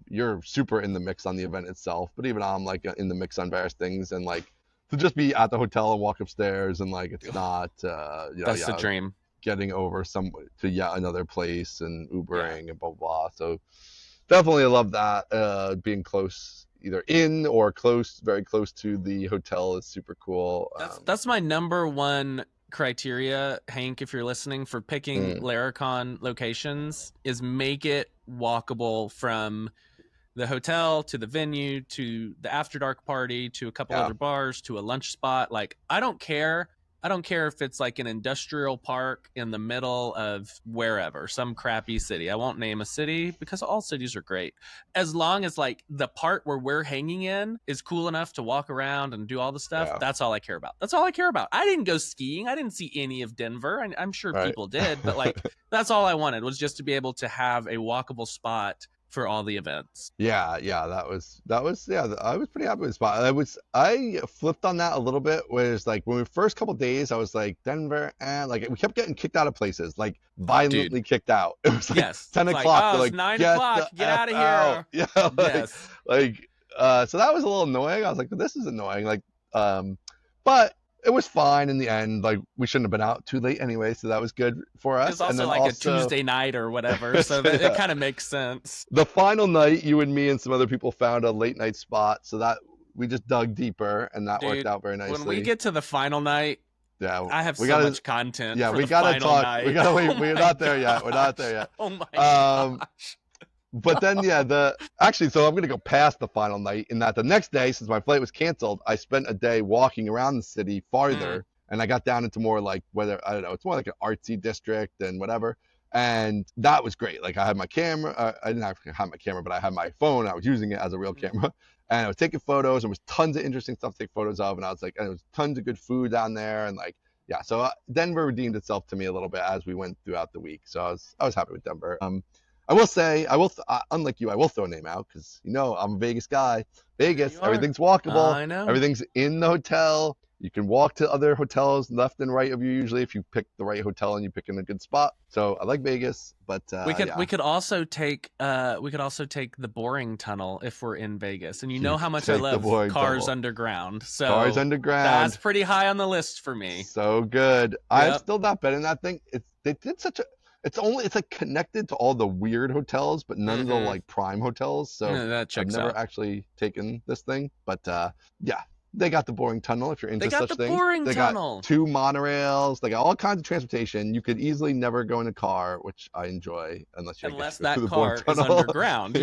you're super in the mix on the event itself, but even I'm like in the mix on various things, and like to just be at the hotel and walk upstairs and like it's not that's the dream. Getting over to yet another place and Ubering and blah blah. So definitely love that. Being close, either in or very close to the hotel is super cool. That's my number one criteria, Hank, if you're listening, for picking Laracon locations, is make it walkable from the hotel to the venue to the after dark party to a couple other bars to a lunch spot. Like I don't care if it's like an industrial park in the middle of wherever, some crappy city. I won't name a city because all cities are great. As long as like the part where we're hanging in is cool enough to walk around and do all the stuff, that's all I care about. That's all I care about. I didn't go skiing. I didn't see any of Denver. I'm sure people did, but like that's all I wanted was just to be able to have a walkable spot for all the events. That was I was pretty happy with the spot. I flipped on that a little bit, whereas like when we first couple days I was like Denver, and like we kept getting kicked out of places, like violently kicked out. It was like 10 o'clock. Like 9 o'clock, get out of here. Yeah, so that was a little annoying. I was like, this is annoying. Like but it was fine in the end. Like we shouldn't have been out too late anyway, so that was good for us. It's also like a Tuesday night or whatever, so it kind of makes sense. The final night, you and me and some other people found a late night spot, so that we just dug deeper, and that worked out very nicely. When we get to the final night, I have much content. Yeah, we gotta talk. Night. We gotta wait. We're not there yet. We're not there yet. Oh my gosh. But then, so I'm going to go past the final night in that the next day, since my flight was canceled, I spent a day walking around the city farther, and I got down into more like, it's more like an artsy district and whatever. And that was great. Like I had my camera, I didn't actually have my camera, but I had my phone. I was using it as a real camera, and I was taking photos, and there was tons of interesting stuff to take photos of. And I was like, and there was tons of good food down there. And like, so Denver redeemed itself to me a little bit as we went throughout the week. So I was happy with Denver. I will say, unlike you, I will throw a name out because, I'm a Vegas guy. Vegas, everything's walkable. I know. Everything's in the hotel. You can walk to other hotels left and right of you usually if you pick the right hotel and you pick in a good spot. So I like Vegas, but we could also take the boring tunnel if we're in Vegas. And you know how much I love Cars Underground. So Cars Underground. That's pretty high on the list for me. So good. Yep. I've still not been in that thing. It's like connected to all the weird hotels, but none of the like prime hotels. So that checks I've never actually taken this thing, but they got the boring tunnel if you're into such things. They got 2 monorails. They got all kinds of transportation. You could easily never go in a car, which I enjoy unless that car is underground.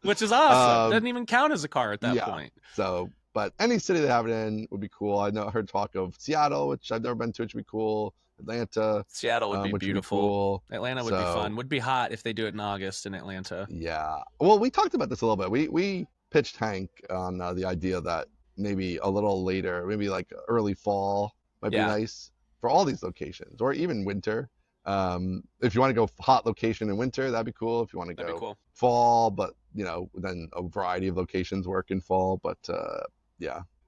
Which is awesome. Doesn't even count as a car at that point. So, but any city they have it in would be cool. I heard talk of Seattle, which I've never been to, which would be cool. Atlanta. Seattle would be beautiful. Cool. Atlanta would be fun. Would be hot if they do it in August in Atlanta. Yeah. Well, we talked about this a little bit. We pitched Hank on the idea that maybe a little later, maybe like early fall might be nice for all these locations, or even winter. If you want to go hot location in winter, that'd be cool. If you want to go fall, but then a variety of locations work in fall. But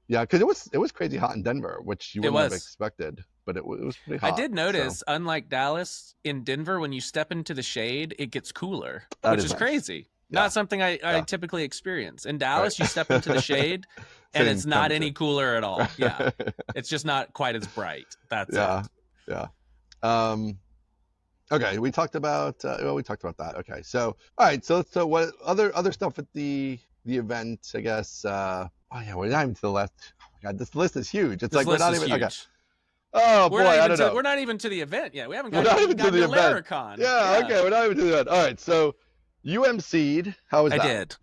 because it was crazy hot in Denver, which you wouldn't have expected. But it was pretty hot. I did notice, unlike Dallas, in Denver, when you step into the shade, it gets cooler, which is crazy. Not something I typically experience. In Dallas, you step into the shade, and it's not any cooler at all. Yeah. It's just not quite as bright. That's it. Yeah. Okay, we talked about that. Okay, so all right, so what other stuff at the event? I guess. We're not even to the left. Oh my God, this list is huge. It's like we're not even. Huge. Okay. Oh boy, I don't know. We're not even to the event yet. We haven't got to the event. Laracon. Yeah, okay, we're not even to the event. All right, so you emceed. How was that? I did.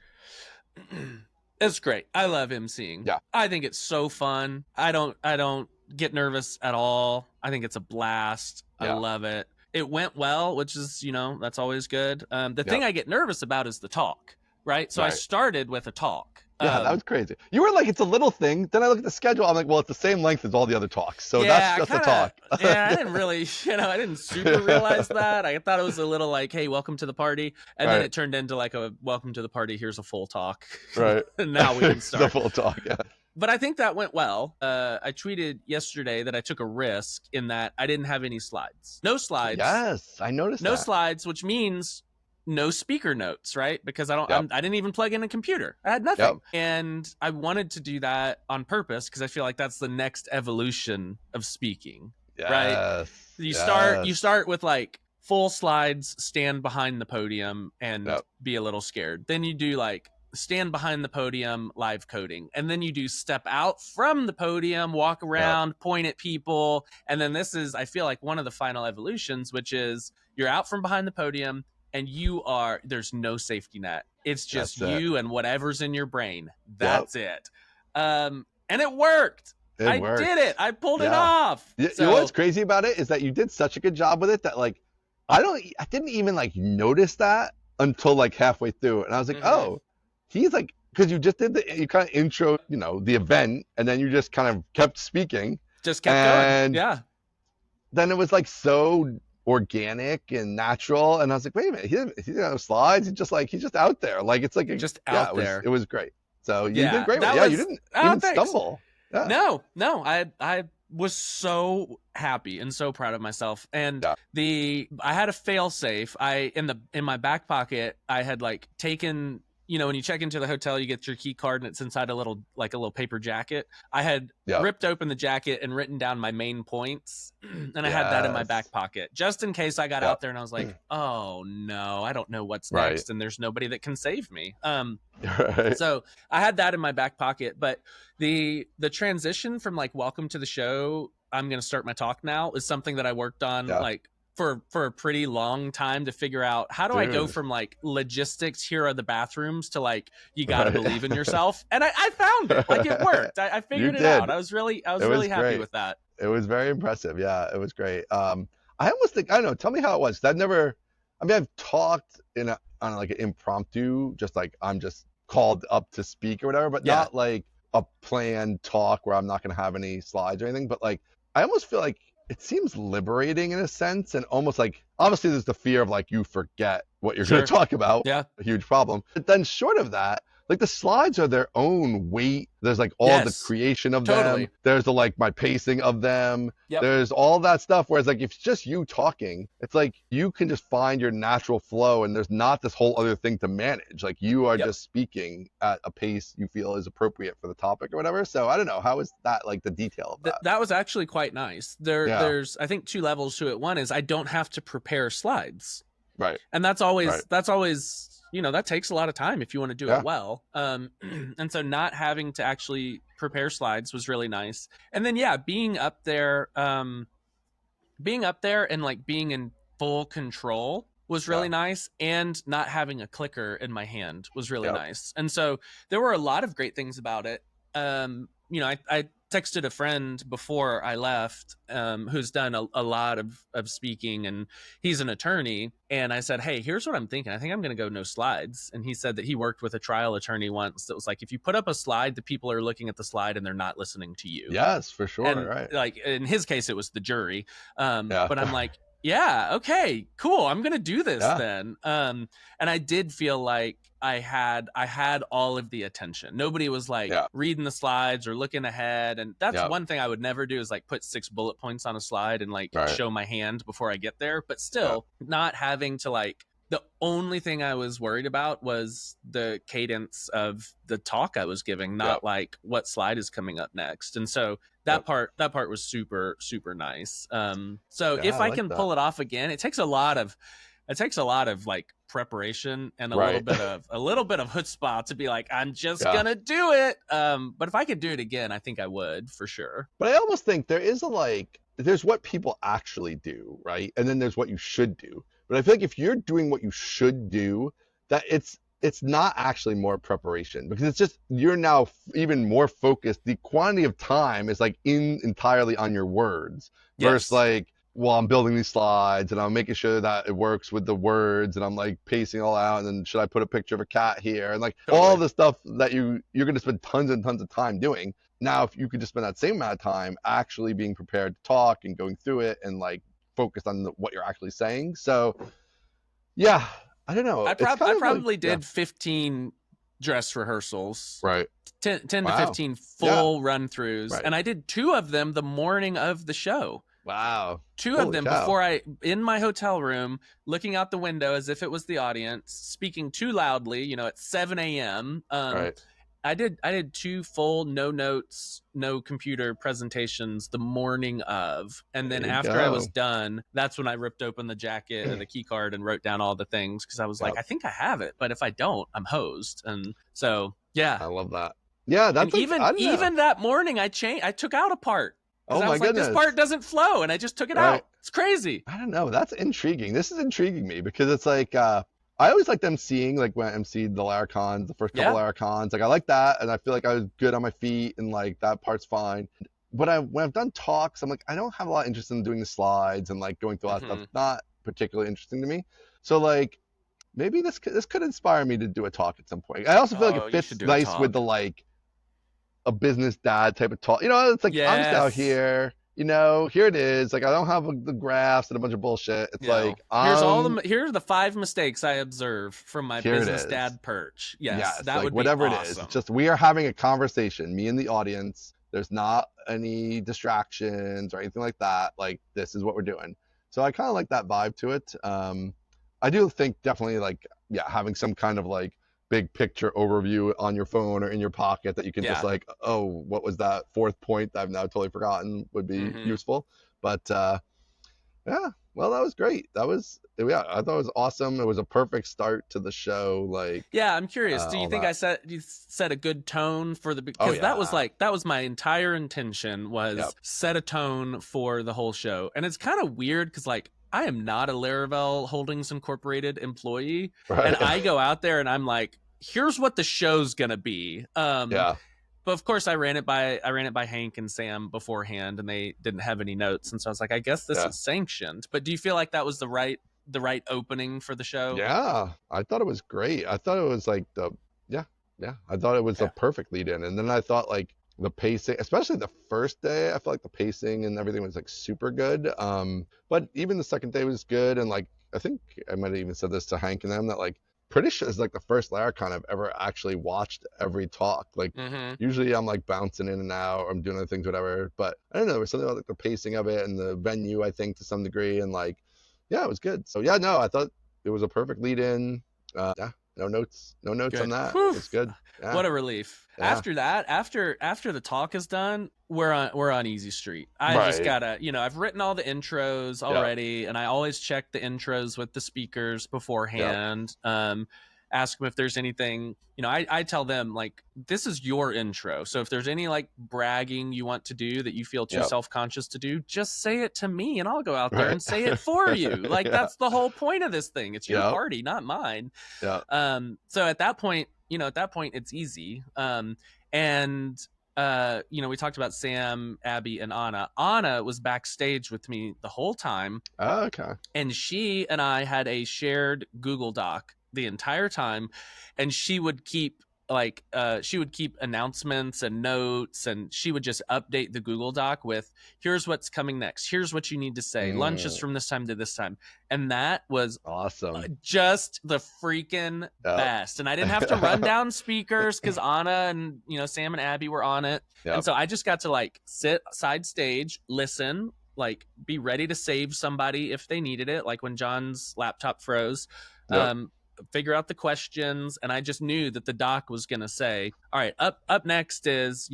It's great. I love emceeing. Yeah. I think it's so fun. I don't get nervous at all. I think it's a blast. I love it. It went well, which is, that's always good. The thing I get nervous about is the talk, right? So I started with a talk. Yeah, that was crazy. You were like, it's a little thing. Then I look at the schedule. I'm like, well, it's the same length as all the other talks. So that's just a talk. Yeah, I didn't really, I didn't super realize that. I thought it was a little like, hey, welcome to the party. And then it turned into like a welcome to the party. Here's a full talk. Right. And now we can start. The full talk, yeah. But I think that went well. I tweeted yesterday that I took a risk in that I didn't have any slides. No slides. Yes, I noticed that. No slides, which means no speaker notes, right? Because I didn't even plug in a computer. I had nothing. And I wanted to do that on purpose because I feel like that's the next evolution of speaking, right? You start with like full slides, stand behind the podium and be a little scared. Then you do like stand behind the podium, live coding. And then you do step out from the podium, walk around, point at people. And then this is, I feel like, one of the final evolutions, which is you're out from behind the podium and there's no safety net. It's just you and whatever's in your brain. That's it. And it worked. I did it. I pulled it off. You know what's crazy about it is that you did such a good job with it that like, I didn't even like notice that until like halfway through. And I was like, oh, he's like, because you just did you kind of intro, the event, and then you just kind of kept speaking. Just kept going. Yeah. Then it was like so organic and natural, and I was like, wait a minute, he doesn't have no slides. He's just out there. Like it's like just out there. It was great. So you did great. You didn't even stumble. Yeah. No. I was so happy and so proud of myself. And I had a fail safe. In my back pocket, I had like taken, when you check into the hotel, you get your key card and it's inside a little paper jacket. I had ripped open the jacket and written down my main points. And I had that in my back pocket just in case I got out there and I was like, oh no, I don't know what's next. And there's nobody that can save me. So I had that in my back pocket, but the transition from like, welcome to the show, I'm going to start my talk now, is something that I worked on like for a pretty long time to figure out how do I go from like logistics, here are the bathrooms, to like, you got to believe in yourself. And I found it. Like it worked. I figured it out. I was really happy with that. It was very impressive. Yeah, it was great. I almost think, I don't know, tell me how it was. I've talked on like an impromptu, just like I'm just called up to speak or whatever, but not like a planned talk where I'm not going to have any slides or anything. But like, I almost feel like it seems liberating in a sense, and almost like, obviously there's the fear of like you forget what you're going to talk about. Yeah. A huge problem. But then short of that, like the slides are their own weight. There's like all the creation of them. There's the like my pacing of them. There's all that stuff. Whereas like if it's just you talking, it's like you can just find your natural flow and there's not this whole other thing to manage. Like you are just speaking at a pace you feel is appropriate for the topic or whatever. So I don't know, how is that, like the detail of that? That was actually quite nice. There's I think 2 levels to it. One is I don't have to prepare slides. Right. And that's always that takes a lot of time if you want to do it well. And so not having to actually prepare slides was really nice. And then, being up there and like being in full control was really nice. And not having a clicker in my hand was really nice. And so there were a lot of great things about it. I texted a friend before I left, who's done a lot of speaking, and he's an attorney. And I said, hey, here's what I'm thinking. I think I'm going to go no slides. And he said that he worked with a trial attorney once that was like, if you put up a slide, the people are looking at the slide and they're not listening to you. Yes, for sure. And right. Like in his case, it was the jury. But I'm like, yeah, okay, cool. I'm going to do this then. And I did feel like I had all of the attention. Nobody was like reading the slides or looking ahead. And that's one thing I would never do, is like put 6 bullet points on a slide and like show my hand before I get there. But still not having to like The only thing I was worried about was the cadence of the talk I was giving, not like what slide is coming up next. And so that part was super, super nice. So if I can pull it off again, it takes a lot of like preparation and a little bit of chutzpah to be like, I'm just gonna do it. But if I could do it again, I think I would for sure. But I almost think there is there's what people actually do, right? And then there's what you should do. But I feel like if you're doing what you should do, that it's not actually more preparation, because it's just you're now even more focused. The quantity of time is like entirely on your words versus like, well, I'm building these slides and I'm making sure that it works with the words and I'm like pacing all out, and then should I put a picture of a cat here, and like all the stuff that you're going to spend tons and tons of time doing. Now, if you could just spend that same amount of time actually being prepared to talk and going through it and like focused on what you're actually saying. So yeah, I don't know. I probably did 15 dress rehearsals, right? 10 to 15 full run-throughs, and I did 2 of them the morning of the show. Wow. 2 of them before in my hotel room, looking out the window as if it was the audience, speaking too loudly, at 7 a.m. I did 2 full no notes, no computer presentations the morning of, and then after I was done, that's when I ripped open the jacket and the key card and wrote down all the things, because I was like, I think I have it, but if I don't, I'm hosed. And so I love that. Yeah, that's even that morning I took out a part. Oh my goodness! This part doesn't flow, and I just took it out. It's crazy. I don't know. That's intriguing. This is intriguing me, because it's like I always like them seeing, like when I emceed the Laracons, the first couple Laracons. Like I like that, and I feel like I was good on my feet, and like that part's fine. But when I've done talks, I'm like, I don't have a lot of interest in doing the slides and like going through all that stuff. It's not particularly interesting to me. So like maybe this could inspire me to do a talk at some point. I also feel like it fits nice with the like a business dad type of talk. It's like, I'm just out here, here it is. Like, I don't have the graphs and a bunch of bullshit. It's like, here's the 5 mistakes I observe from my business dad perch. Yes, that like, would whatever be it is. awesome. It's just, we are having a conversation, me and the audience. There's not any distractions or anything like that. Like, this is what we're doing. So I kind of like that vibe to it. I do think definitely like, having some kind of like big picture overview on your phone or in your pocket that you can just like, oh, what was that 4th point that I've now totally forgotten, would be useful. But well, that was great. I thought it was awesome. It was a perfect start to the show. Like, I'm curious, do you think you set a good tone for the, because that was my entire intention, was set a tone for the whole show. And it's kind of weird because like, I am not a Laravel Holdings Incorporated employee, and I go out there and I'm like, here's what the show's gonna be. But of course, I ran it by Hank and Sam beforehand, and they didn't have any notes, and so I was like, I guess this is sanctioned. But do you feel like that was the right opening for the show? Yeah, I thought it was great. I thought it was like I thought it was the perfect lead in, and then I thought like the pacing, especially the first day, I felt like the pacing and everything was like super good. But even the second day was good, and like I think I might have even said this to Hank and them, that like pretty sure it's like the first Laracon I've ever actually watched every talk. Like usually I'm like bouncing in and out, or I'm doing other things, whatever. But I don't know, there was something about like the pacing of it and the venue, I think, to some degree, and like it was good. So I thought it was a perfect lead in. No notes good. On that. Whew. It was good. Yeah. What a relief. Yeah. After that, after the talk is done, we're on easy street. I just gotta, I've written all the intros already, and I always check the intros with the speakers beforehand. Ask them if there's anything, I tell them like, this is your intro. So if there's any like bragging you want to do that you feel too self-conscious to do, just say it to me and I'll go out there and say it for you. Like that's the whole point of this thing. It's your party, not mine. So at that point, it's easy. And we talked about Sam, Abby, and Anna. Anna was backstage with me the whole time. Oh, okay. And she and I had a shared Google Doc the entire time, and she would keep announcements and notes, and she would just update the Google Doc with, here's what's coming next, here's what you need to say, lunch is from this time to this time. And that was awesome. Just the freaking best. And I didn't have to run down speakers because Anna and Sam and Abby were on it. And so I just got to like sit side stage, listen, like be ready to save somebody if they needed it, like when John's laptop froze. figure out the questions, and I just knew that the doc was going to say, all right, up next is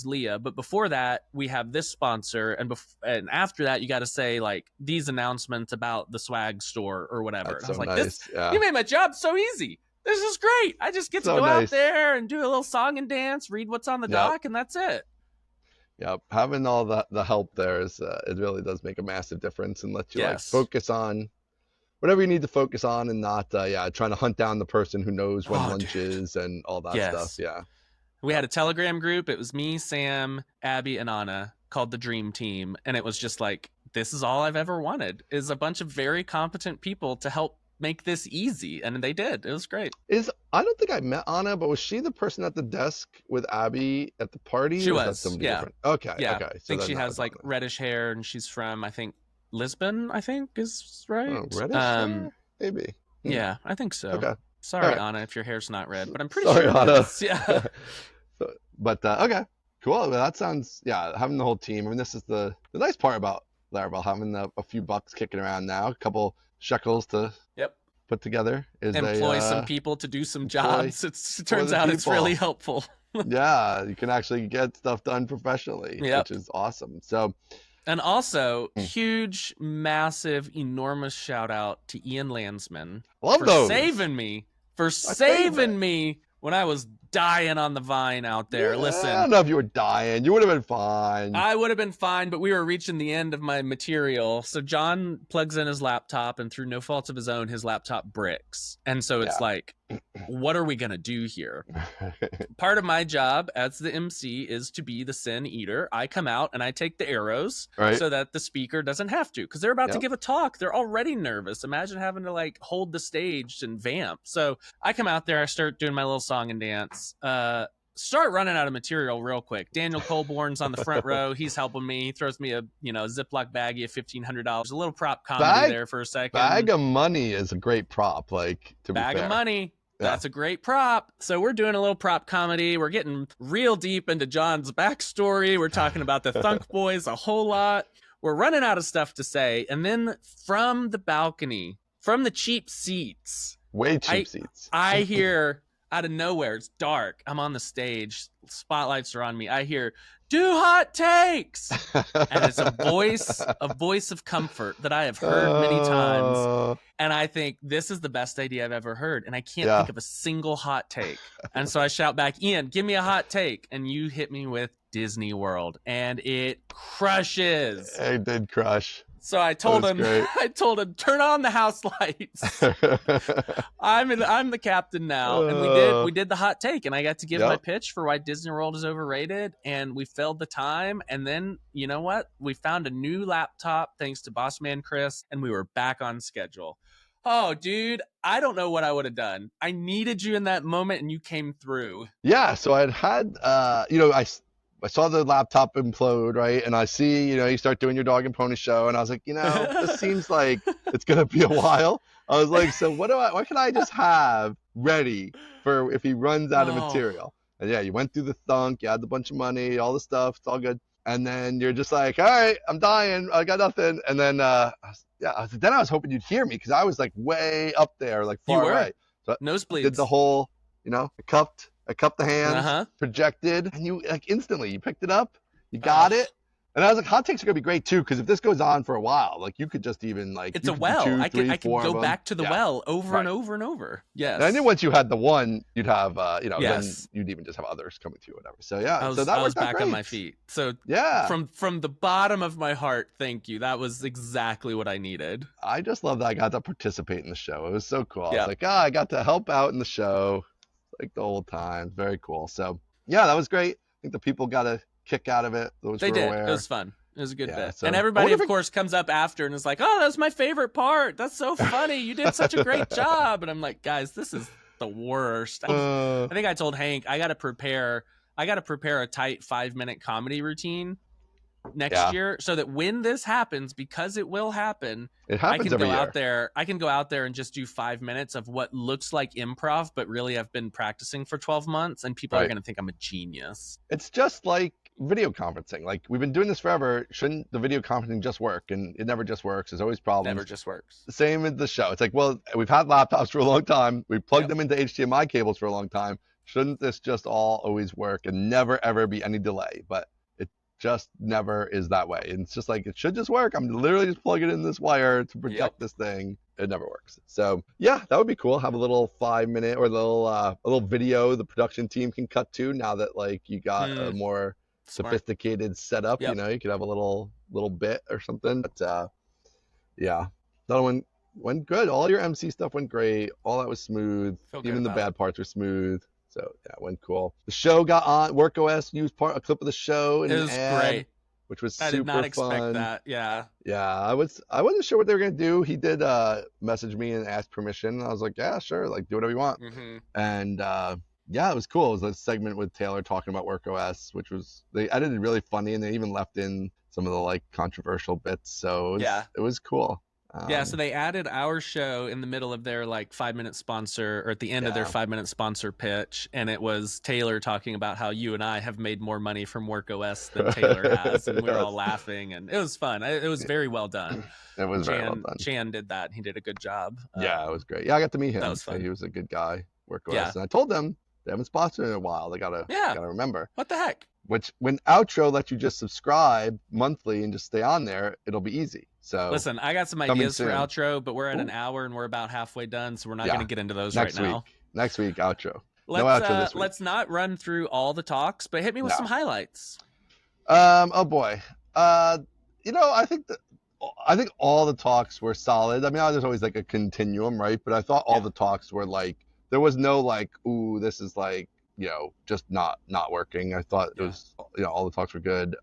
Leah, but before that we have this sponsor, and after that you got to say like these announcements about the swag store or whatever. And I was like, nice. You made my job so easy. This is great. I just get to go out there and do a little song and dance, read what's on the doc, and that's it. Yep, having all the help there is it really does make a massive difference and lets you like focus on whatever you need to focus on, and not trying to hunt down the person who knows when lunch is and all that stuff. Yeah. We had a Telegram group. It was me, Sam, Abby, and Anna, called the Dream Team. And it was just like, this is all I've ever wanted, is a bunch of very competent people to help make this easy. And they did. It was great. I don't think I met Anna, but was she the person at the desk with Abby at the party? She was. Different? Okay. Yeah. Okay. I think she has like reddish hair, and she's from, I think, Lisbon, I think is right. Oh, reddish hair? Maybe. Yeah, I think so. Okay. Sorry, Anna, if your hair's not red, but I'm pretty sure Anna. It is. Yeah. But okay, cool. Well, that sounds having the whole team. I mean, this is the nice part about Laravel, having a few bucks kicking around now, a couple shekels to put together. Employ some people to do some jobs. It turns out it's really helpful. Yeah, you can actually get stuff done professionally, which is awesome. So. And also, huge, massive, enormous shout out to Ian Landsman for saving me when I was dying on the vine out there. Listen, I don't know if you were dying. You would have been fine. I would have been fine, but we were reaching the end of my material. So John plugs in his laptop, and through no fault of his own, his laptop bricks. And so it's like, what are we going to do here? Part of my job as the MC is to be the sin eater. I come out and I take the arrows so that the speaker doesn't have to, because they're about to give a talk. They're already nervous. Imagine having to like hold the stage and vamp. So I come out there, I start doing my little song and dance. Start running out of material real quick. Daniel Colborn's on the front row. He's helping me. He throws me a Ziploc baggie of $1,500. A little prop comedy there for a second. Bag of money is a great prop. Like, to be fair. Bag of money. That's a great prop. So we're doing a little prop comedy. We're getting real deep into John's backstory. We're talking about the Thunk Boys a whole lot. We're running out of stuff to say. And then from the balcony, from the cheap seats. Way cheap seats. I hear out of nowhere, it's dark. I'm on the stage. Spotlights are on me. I hear, do hot takes. And it's a voice of comfort that I have heard many times. And I think this is the best idea I've ever heard. And I can't think of a single hot take. And so I shout back, Ian, give me a hot take. And you hit me with Disney World. And it crushes. It did crush. So I told him, turn on the house lights. I'm the captain now. And we did the hot take, and I got to give my pitch for why Disney World is overrated, and we filled the time. And then, you know what? We found a new laptop thanks to boss man Chris, and we were back on schedule. Oh, dude, I don't know what I would have done. I needed you in that moment, and you came through. Yeah, so I saw the laptop implode, right? And I see, you start doing your dog and pony show. And I was like, this seems like it's going to be a while. I was like, so what can I just have ready for if he runs out of material? And you went through the thunk, you had a bunch of money, all the stuff, it's all good. And then you're just like, all right, I'm dying, I got nothing. And then, then I was hoping you'd hear me, because I was like way up there, like far away. So nosebleeds. Did the whole, I cupped the hands, projected, and you instantly you picked it up, you got it, and I was like, hot takes are gonna be great too, because if this goes on for a while, like you could just even it's a well. I can go back to the well over and over and over. Yes. And then once you had the one, you'd have then you'd even just have others coming to you, whatever. So I was back on my feet. So from the bottom of my heart, thank you. That was exactly what I needed. I just love that I got to participate in the show. It was so cool. I was like, I got to help out in the show. Like the whole time. Very cool. So that was great. I think the people got a kick out of it. They did. Aware. It was fun. It was a good bit. So, and everybody, of course, comes up after and is like, oh, that's my favorite part. That's so funny. You did such a great job. And I'm like, guys, this is the worst. I think I told Hank, I got to prepare a tight 5-minute comedy routine next year, so that when this happens, because it will happen, I can go out there and just do 5 minutes of what looks like improv, but really I've been practicing for 12 months, and people are going to think I'm a genius. It's just like video conferencing. Like, we've been doing this forever. Shouldn't the video conferencing just work? And it never just works. There's always problems. Never just works. Same with the show. It's like, well, we've had laptops for a long time. We've plugged them into HDMI cables for a long time. Shouldn't this just all always work and never, ever be any delay? But it just never is that way. And it's just like, it should just work. I'm literally just plugging in this wire to project this thing. It never works. So yeah, that would be cool. Have a little 5-minute or a little video the production team can cut to now that like you got a more sophisticated setup. You know, you could have a little bit or something. But yeah, that one went good. All your MC stuff went great. All that was smooth. Even the bad parts were smooth. So yeah, it went cool. The show got on. WorkOS used a clip of the show and it was great, which was super fun. I did not expect that. Yeah. I wasn't sure what they were gonna do. He did message me and ask permission. I was like, yeah, sure, like do whatever you want. And yeah, it was cool. It was a segment with Taylor talking about WorkOS, which was, they edited really funny, and they even left in some of the like controversial bits. So it was cool. So they added our show in the middle of their like 5-minute sponsor, or at the end of their 5-minute sponsor pitch, and it was Taylor talking about how you and I have made more money from WorkOS than Taylor has, and we were all laughing, and it was fun. It was very well done. It was very well done. Chan did that. He did a good job. Yeah, it was great. Yeah, I got to meet him. That was fun. He was a good guy. WorkOS, and I told them they haven't sponsored in a while. They gotta remember. What the heck? Which, when Outro lets you just subscribe monthly and just stay on there, it'll be easy. So listen, I got some ideas for Outro, but we're at an hour and we're about halfway done, so we're not going to get into those right now. Next week, Outro. Let's, no Outro this week. Let's not run through all the talks, but hit me with some highlights. Oh boy. You know, I think all the talks were solid. I mean, there's always like a continuum, right? But I thought all the talks were like, there was no like, ooh, this is like, you know, just not working. I thought it was, you know, all the talks were good.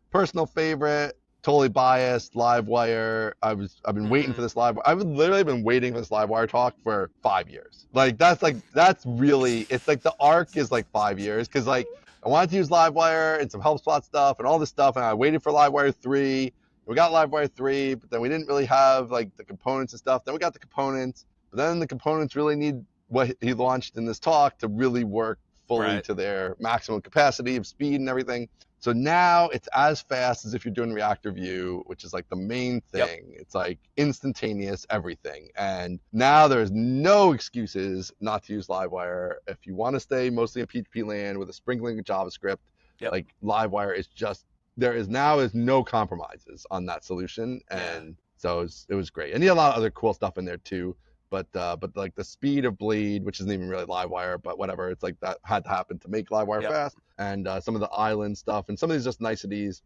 Personal favorite, totally biased, Livewire. I've been waiting for this I've literally been waiting for this Livewire talk for 5 years. Like that's really, it's like the arc is like 5 years, because like I wanted to use Livewire and some HelpSpot stuff and all this stuff, and I waited for Livewire 3. We got Livewire 3, but then we didn't really have like the components and stuff. Then we got the components, but then the components really need what he launched in this talk to really work fully to their maximum capacity of speed and everything. So now it's as fast as if you're doing reactor view, which is like the main thing. It's like instantaneous everything. And now there's no excuses not to use Livewire. If you want to stay mostly in PHP land with a sprinkling of JavaScript, like Livewire is just, there is no compromises on that solution. And so it was great. And he had a lot of other cool stuff in there too. But like the speed of bleed, which isn't even really Livewire, but whatever, it's like that had to happen to make Livewire fast, and some of the island stuff, and some of these just niceties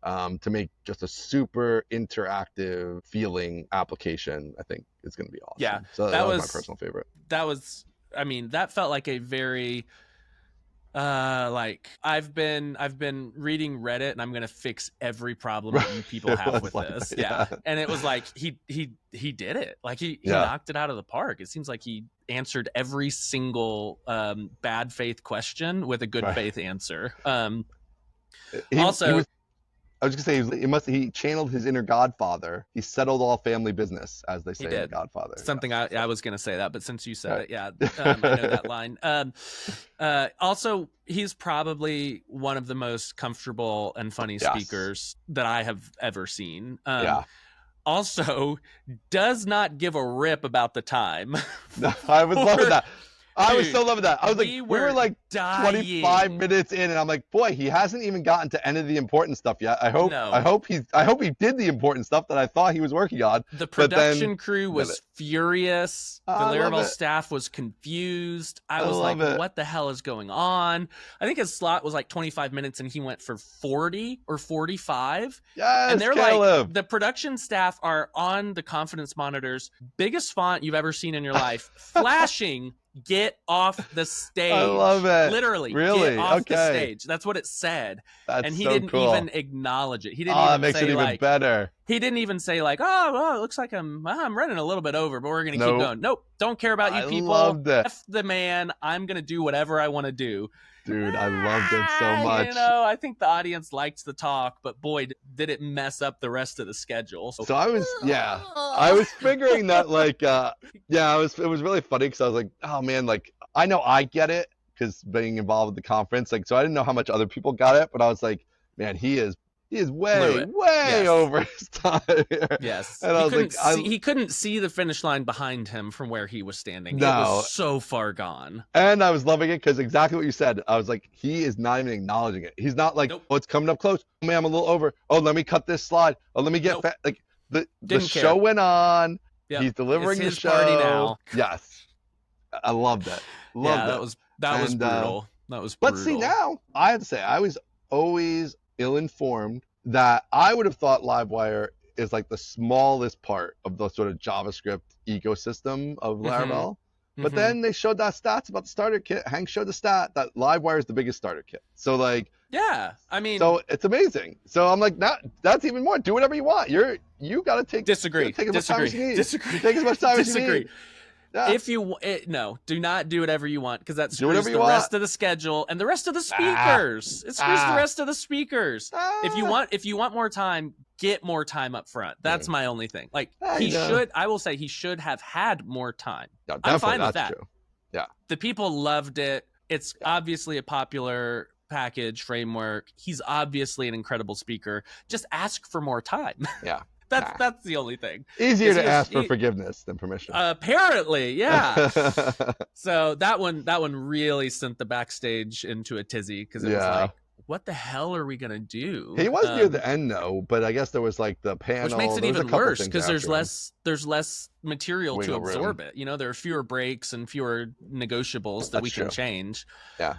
to make just a super interactive feeling application. I think is going to be awesome. Yeah, so that was my personal favorite. That was, I mean, that felt like a very like I've been reading Reddit, and I'm gonna fix every problem that you people have with this. And it was like he did it. Like he knocked it out of the park. It seems like he answered every single bad faith question with a good faith answer. I was gonna say he channeled his inner Godfather. He settled all family business, as they say in The Godfather. Something I was gonna say that, but since you said it, I know that line. Also, he's probably one of the most comfortable and funny speakers that I have ever seen. Also, does not give a rip about the time. No, I was loving that. I was so loving that. I was like, we were like dying. 25 minutes in, and I'm like, boy, he hasn't even gotten to any of the important stuff yet. I hope he did the important stuff that I thought he was working on. The production crew was furious. The Laravel staff was confused. I was like, what the hell is going on? I think his slot was like 25 minutes, and he went for 40 or 45. Yes, and they're Caleb. Like, the production staff are on the confidence monitors, biggest font you've ever seen in your life, flashing. Get off the stage. I love it. Literally, really? Get off the stage. That's what it said. And he so didn't cool. even acknowledge it. He didn't even that makes say, it even like, better. He didn't even say like, oh, it looks like I'm running a little bit over, but we're gonna keep going. Nope, don't care about you people. Loved it. F the man. I'm gonna do whatever I want to do. Dude, I loved it so much. You know, I think the audience liked the talk, but boy, did it mess up the rest of the schedule. So I was figuring that like, it was really funny because I was like, oh man, like I know I get it because being involved with the conference, like, so I didn't know how much other people got it, but I was like, man, he is way over his time here. Yes. And I was like, he couldn't see the finish line behind him from where he was standing. No. It was so far gone. And I was loving it because exactly what you said. I was like, he is not even acknowledging it. He's not like, oh, it's coming up close. Oh, man, I'm a little over. Oh, let me cut this slide. Oh, let me get fat. Like the show went on. Yep. He's delivering the show. Party now. Yes. I loved it. Loved it. That was brutal. That was brutal. But see, now I have to say, I was always ill-informed that I would have thought Livewire is like the smallest part of the sort of JavaScript ecosystem of Laravel. But then they showed that stats about the starter kit. Hank showed the stat that Livewire is the biggest starter kit. So like, yeah, I mean, so it's amazing. So I'm like, that's even more. Do whatever you want. You got to take disagree. Take as much time as you need. Disagree. Take as much time as you need. Yeah. If you no, do not do whatever you want, because that screws the rest of the schedule and the rest of the speakers. It screws the rest of the speakers. If you want more time, get more time up front. That's my only thing. Like I will say he should have had more time. Yeah, I'm fine with that. True. Yeah. The people loved it. It's obviously a popular package framework. He's obviously an incredible speaker. Just ask for more time. Yeah. That's the only thing. Easier to ask for forgiveness than permission. Apparently, yeah. So that one really sent the backstage into a tizzy, because it was like, what the hell are we gonna do? He was near the end though, but I guess there was like the panel, which makes it even worse because there's less material to absorb it. You know, there are fewer breaks and fewer negotiables that we can change. Yeah.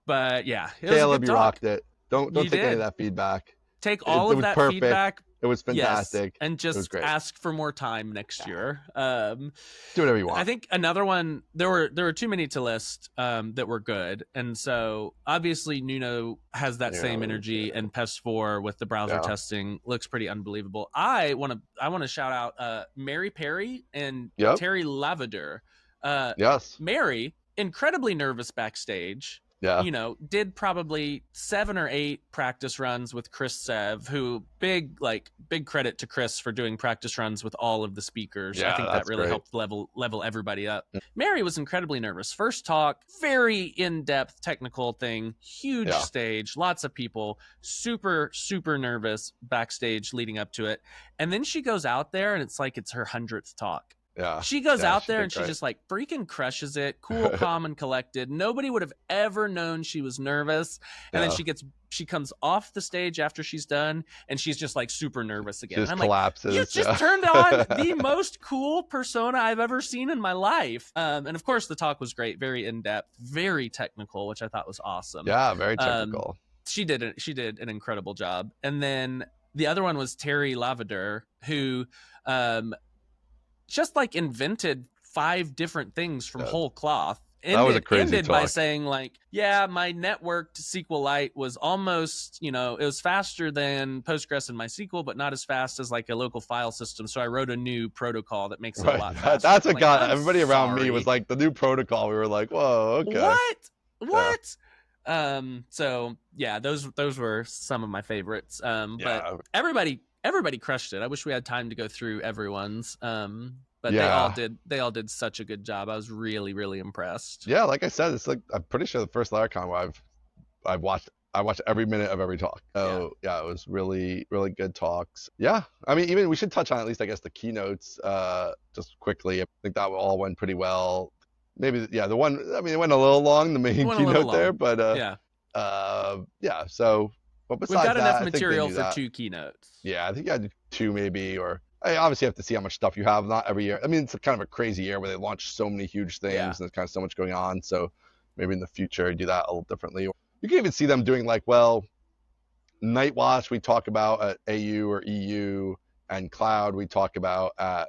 But yeah, Caleb, you rocked it. Don't take any of that feedback. Take all of that feedback. It was fantastic. Yes, and just ask for more time next year. Do whatever you want. I think another one, there were too many to list that were good. And so obviously Nuno has that same energy, and PES 4 with the browser testing looks pretty unbelievable. I want to shout out Mary Perry and Terry Lavender. Yes. Mary, incredibly nervous backstage. Yeah. You know, did probably 7 or 8 practice runs with Chris Sev, who big credit to Chris for doing practice runs with all of the speakers. Yeah, I think that really helped level everybody up. Mary was incredibly nervous. First talk, very in-depth technical thing, huge stage, lots of people, super, super nervous backstage leading up to it. And then she goes out there and it's like it's her 100th talk. Yeah. She goes out there and she just like freaking crushes it. Cool, calm, and collected. Nobody would have ever known she was nervous. And then she comes off the stage after she's done and she's just like super nervous again. Just and I'm collapses. Like, you just turned on the most cool persona I've ever seen in my life. And of course the talk was great, very in-depth, very technical, which I thought was awesome. Yeah, very technical. She did an incredible job. And then the other one was Terry Lavender, who just like invented 5 different things from whole cloth. That was a crazy ended talk. By saying like, yeah, my networked SQLite was almost, it was faster than Postgres and MySQL, but not as fast as like a local file system. So I wrote a new protocol that makes it a lot faster. That's what got everybody around me was like the new protocol. We were like, whoa, okay. What? So yeah, those were some of my favorites. But everybody crushed it. I wish we had time to go through everyone's. But they all did such a good job. I was really, really impressed. Yeah, like I said, it's like I'm pretty sure the first Laracon where I watched every minute of every talk. So yeah, it was really, really good talks. Yeah. I mean, even we should touch on at least I guess the keynotes just quickly. I think that all went pretty well. Maybe the one, I mean, it went a little long, the main keynote there, but so but besides we've got that, enough material for 2 keynotes. Yeah, I think you had 2 maybe, or I obviously have to see how much stuff you have. Not every year. I mean, it's kind of a crazy year where they launch so many huge things and there's kind of so much going on. So maybe in the future do that a little differently. You can even see them doing like, Night Watch we talk about at AU or EU, and Cloud we talk about at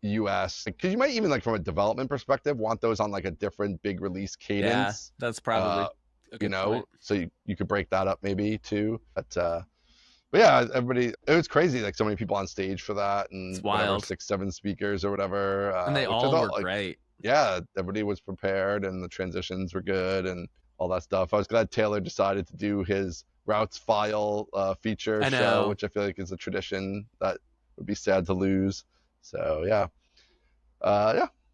US. Because you might even like from a development perspective want those on like a different big release cadence. Yeah, that's probably a good point. So you could break that up maybe too. But yeah, everybody, it was crazy. Like so many people on stage for that, and it's wild. 6-7 speakers or whatever. And they all were great. Yeah, everybody was prepared, and the transitions were good, and all that stuff. I was glad Taylor decided to do his routes file feature show, which I feel like is a tradition that would be sad to lose. So yeah,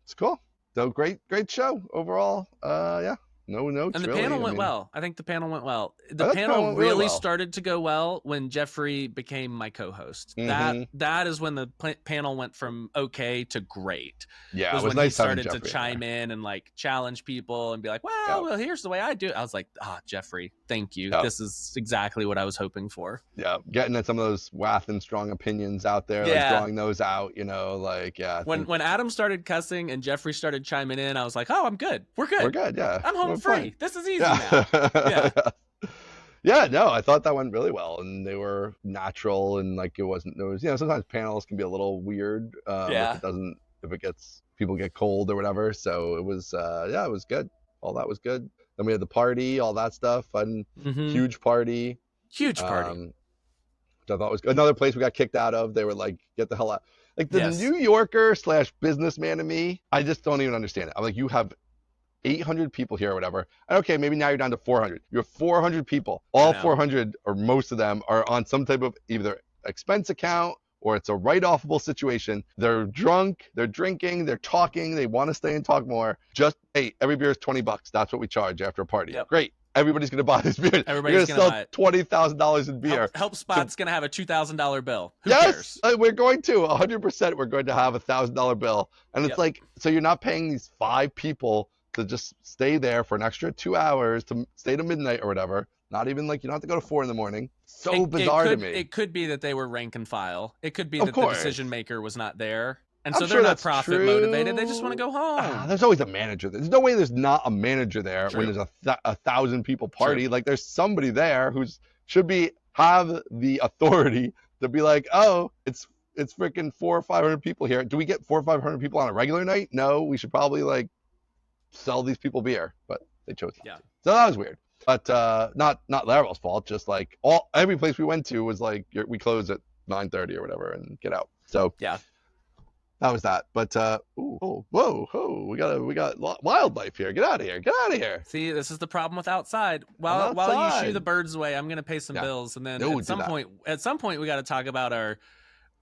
it's cool. So great show overall. Yeah. No notes. And the really. panel went well. I think the panel went well. The I thought panel went really well. started to go well when Jeffrey became my co-host. That is when the panel went from okay to great. Yeah, was it was when nice he started to Jeffrey chime in and like challenge people and be like, well, here's the way I do it. I was like, Jeffrey, thank you. This is exactly what I was hoping for. Yeah, getting at some of those wath and strong opinions out there, like drawing those out, like When Adam started cussing and Jeffrey started chiming in, I was like, I'm good. We're good. Yeah. I'm home free. This is easy now. Yeah. Yeah, no, I thought that went really well, and they were natural, and like there was, sometimes panels can be a little weird if people get cold or whatever. So it was, it was good. All that was good. Then we had the party, all that stuff, fun, huge party. Which I thought was another place we got kicked out of. They were like, get the hell out. Like the New Yorker / businessman to me, I just don't even understand it. I'm like, you have 800 people here or whatever. And okay, maybe now you're down to 400. You have 400 people. All 400 or most of them are on some type of either expense account or it's a write-offable situation. They're drunk, they're drinking, they're talking, they want to stay and talk more. Just, hey, every beer is $20. That's what we charge after a party. Yep. Great. Everybody's going to buy this beer. Everybody's going to sell $20,000 in beer. Help Spot's going to have a $2,000 bill. Who cares? We're going to. 100% we're going to have a $1,000 bill. And it's like, so you're not paying these 5 people to just stay there for an extra 2 hours to stay to midnight or whatever. Not even like you don't have to go to 4 a.m. So bizarre to me. It could be that they were rank and file. It could be that the decision maker was not there. And so I'm they're not profit motivated. They just want to go home. There's always a manager. There's no way there's not a manager there when there's a 1,000 people party. Like there's somebody there who should have the authority to be like, oh, it's freaking 400 or 500 people here. Do we get 400 or 500 people on a regular night? No, we should probably like sell these people beer, but they chose not to. So that was weird. But not Laravel's fault. Just like every place we went to was like we close at 9:30 or whatever and get out. So that was that. But whoa, we got wildlife here. Get out of here. See, this is the problem with outside. While you shoo the birds away, I'm gonna pay some bills, and then at some point we got to talk about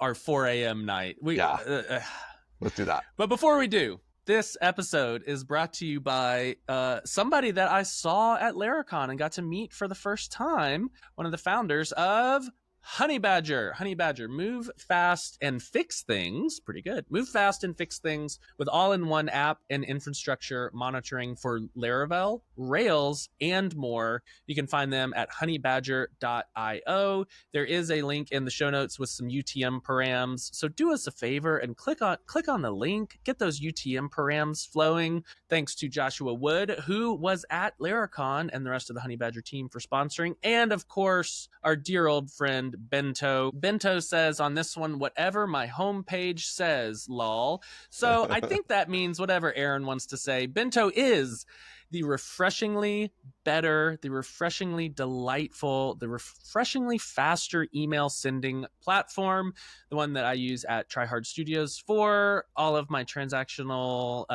our 4 a.m. night. Let's do that. But before we do, this episode is brought to you by somebody that I saw at Laracon and got to meet for the first time. One of the founders of Honey Badger. Honey Badger, move fast and fix things. Pretty good. Move fast and fix things with all-in-one app and infrastructure monitoring for Laravel, Rails, and more. You can find them at honeybadger.io. There is a link in the show notes with some UTM params. So do us a favor and click on the link. Get those UTM params flowing. Thanks to Joshua Wood, who was at Laracon, and the rest of the Honey Badger team for sponsoring. And of course, our dear old friend Bento. Bento says on this one, whatever my homepage says, lol. So I think that means whatever Aaron wants to say. Bento is the refreshingly better, the refreshingly delightful, the refreshingly faster email sending platform, the one that I use at TryHard Studios for all of my transactional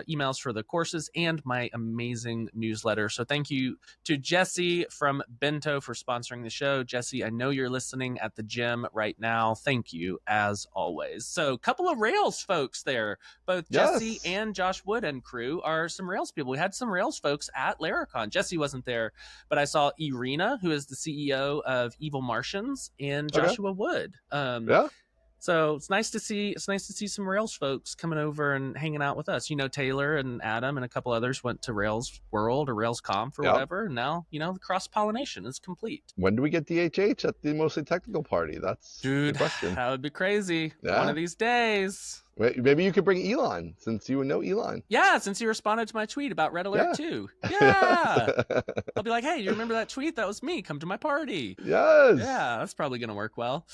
emails for the courses and my amazing newsletter. So thank you to Jesse from Bento for sponsoring the show. Jesse, I know you're listening at the gym right now. Thank you as always. So a couple of Rails folks there, both Jesse and Josh Wood and crew are some Rails people. We had some Rails folks at Laracon. Jesse wasn't there, but I saw Irina, who is the CEO of Evil Martians, and Joshua Wood. So it's nice to see some Rails folks coming over and hanging out with us. Taylor and Adam and a couple others went to Rails World or Rails Conf or whatever. And now, the cross-pollination is complete. When do we get DHH at the mostly technical party? That's the question. That would be crazy. One of these days. Maybe you could bring Elon, since you would know Elon. Yeah, since he responded to my tweet about Red Alert 2. Yeah. I'll be like, hey, you remember that tweet? That was me. Come to my party. Yes. Yeah, that's probably going to work well.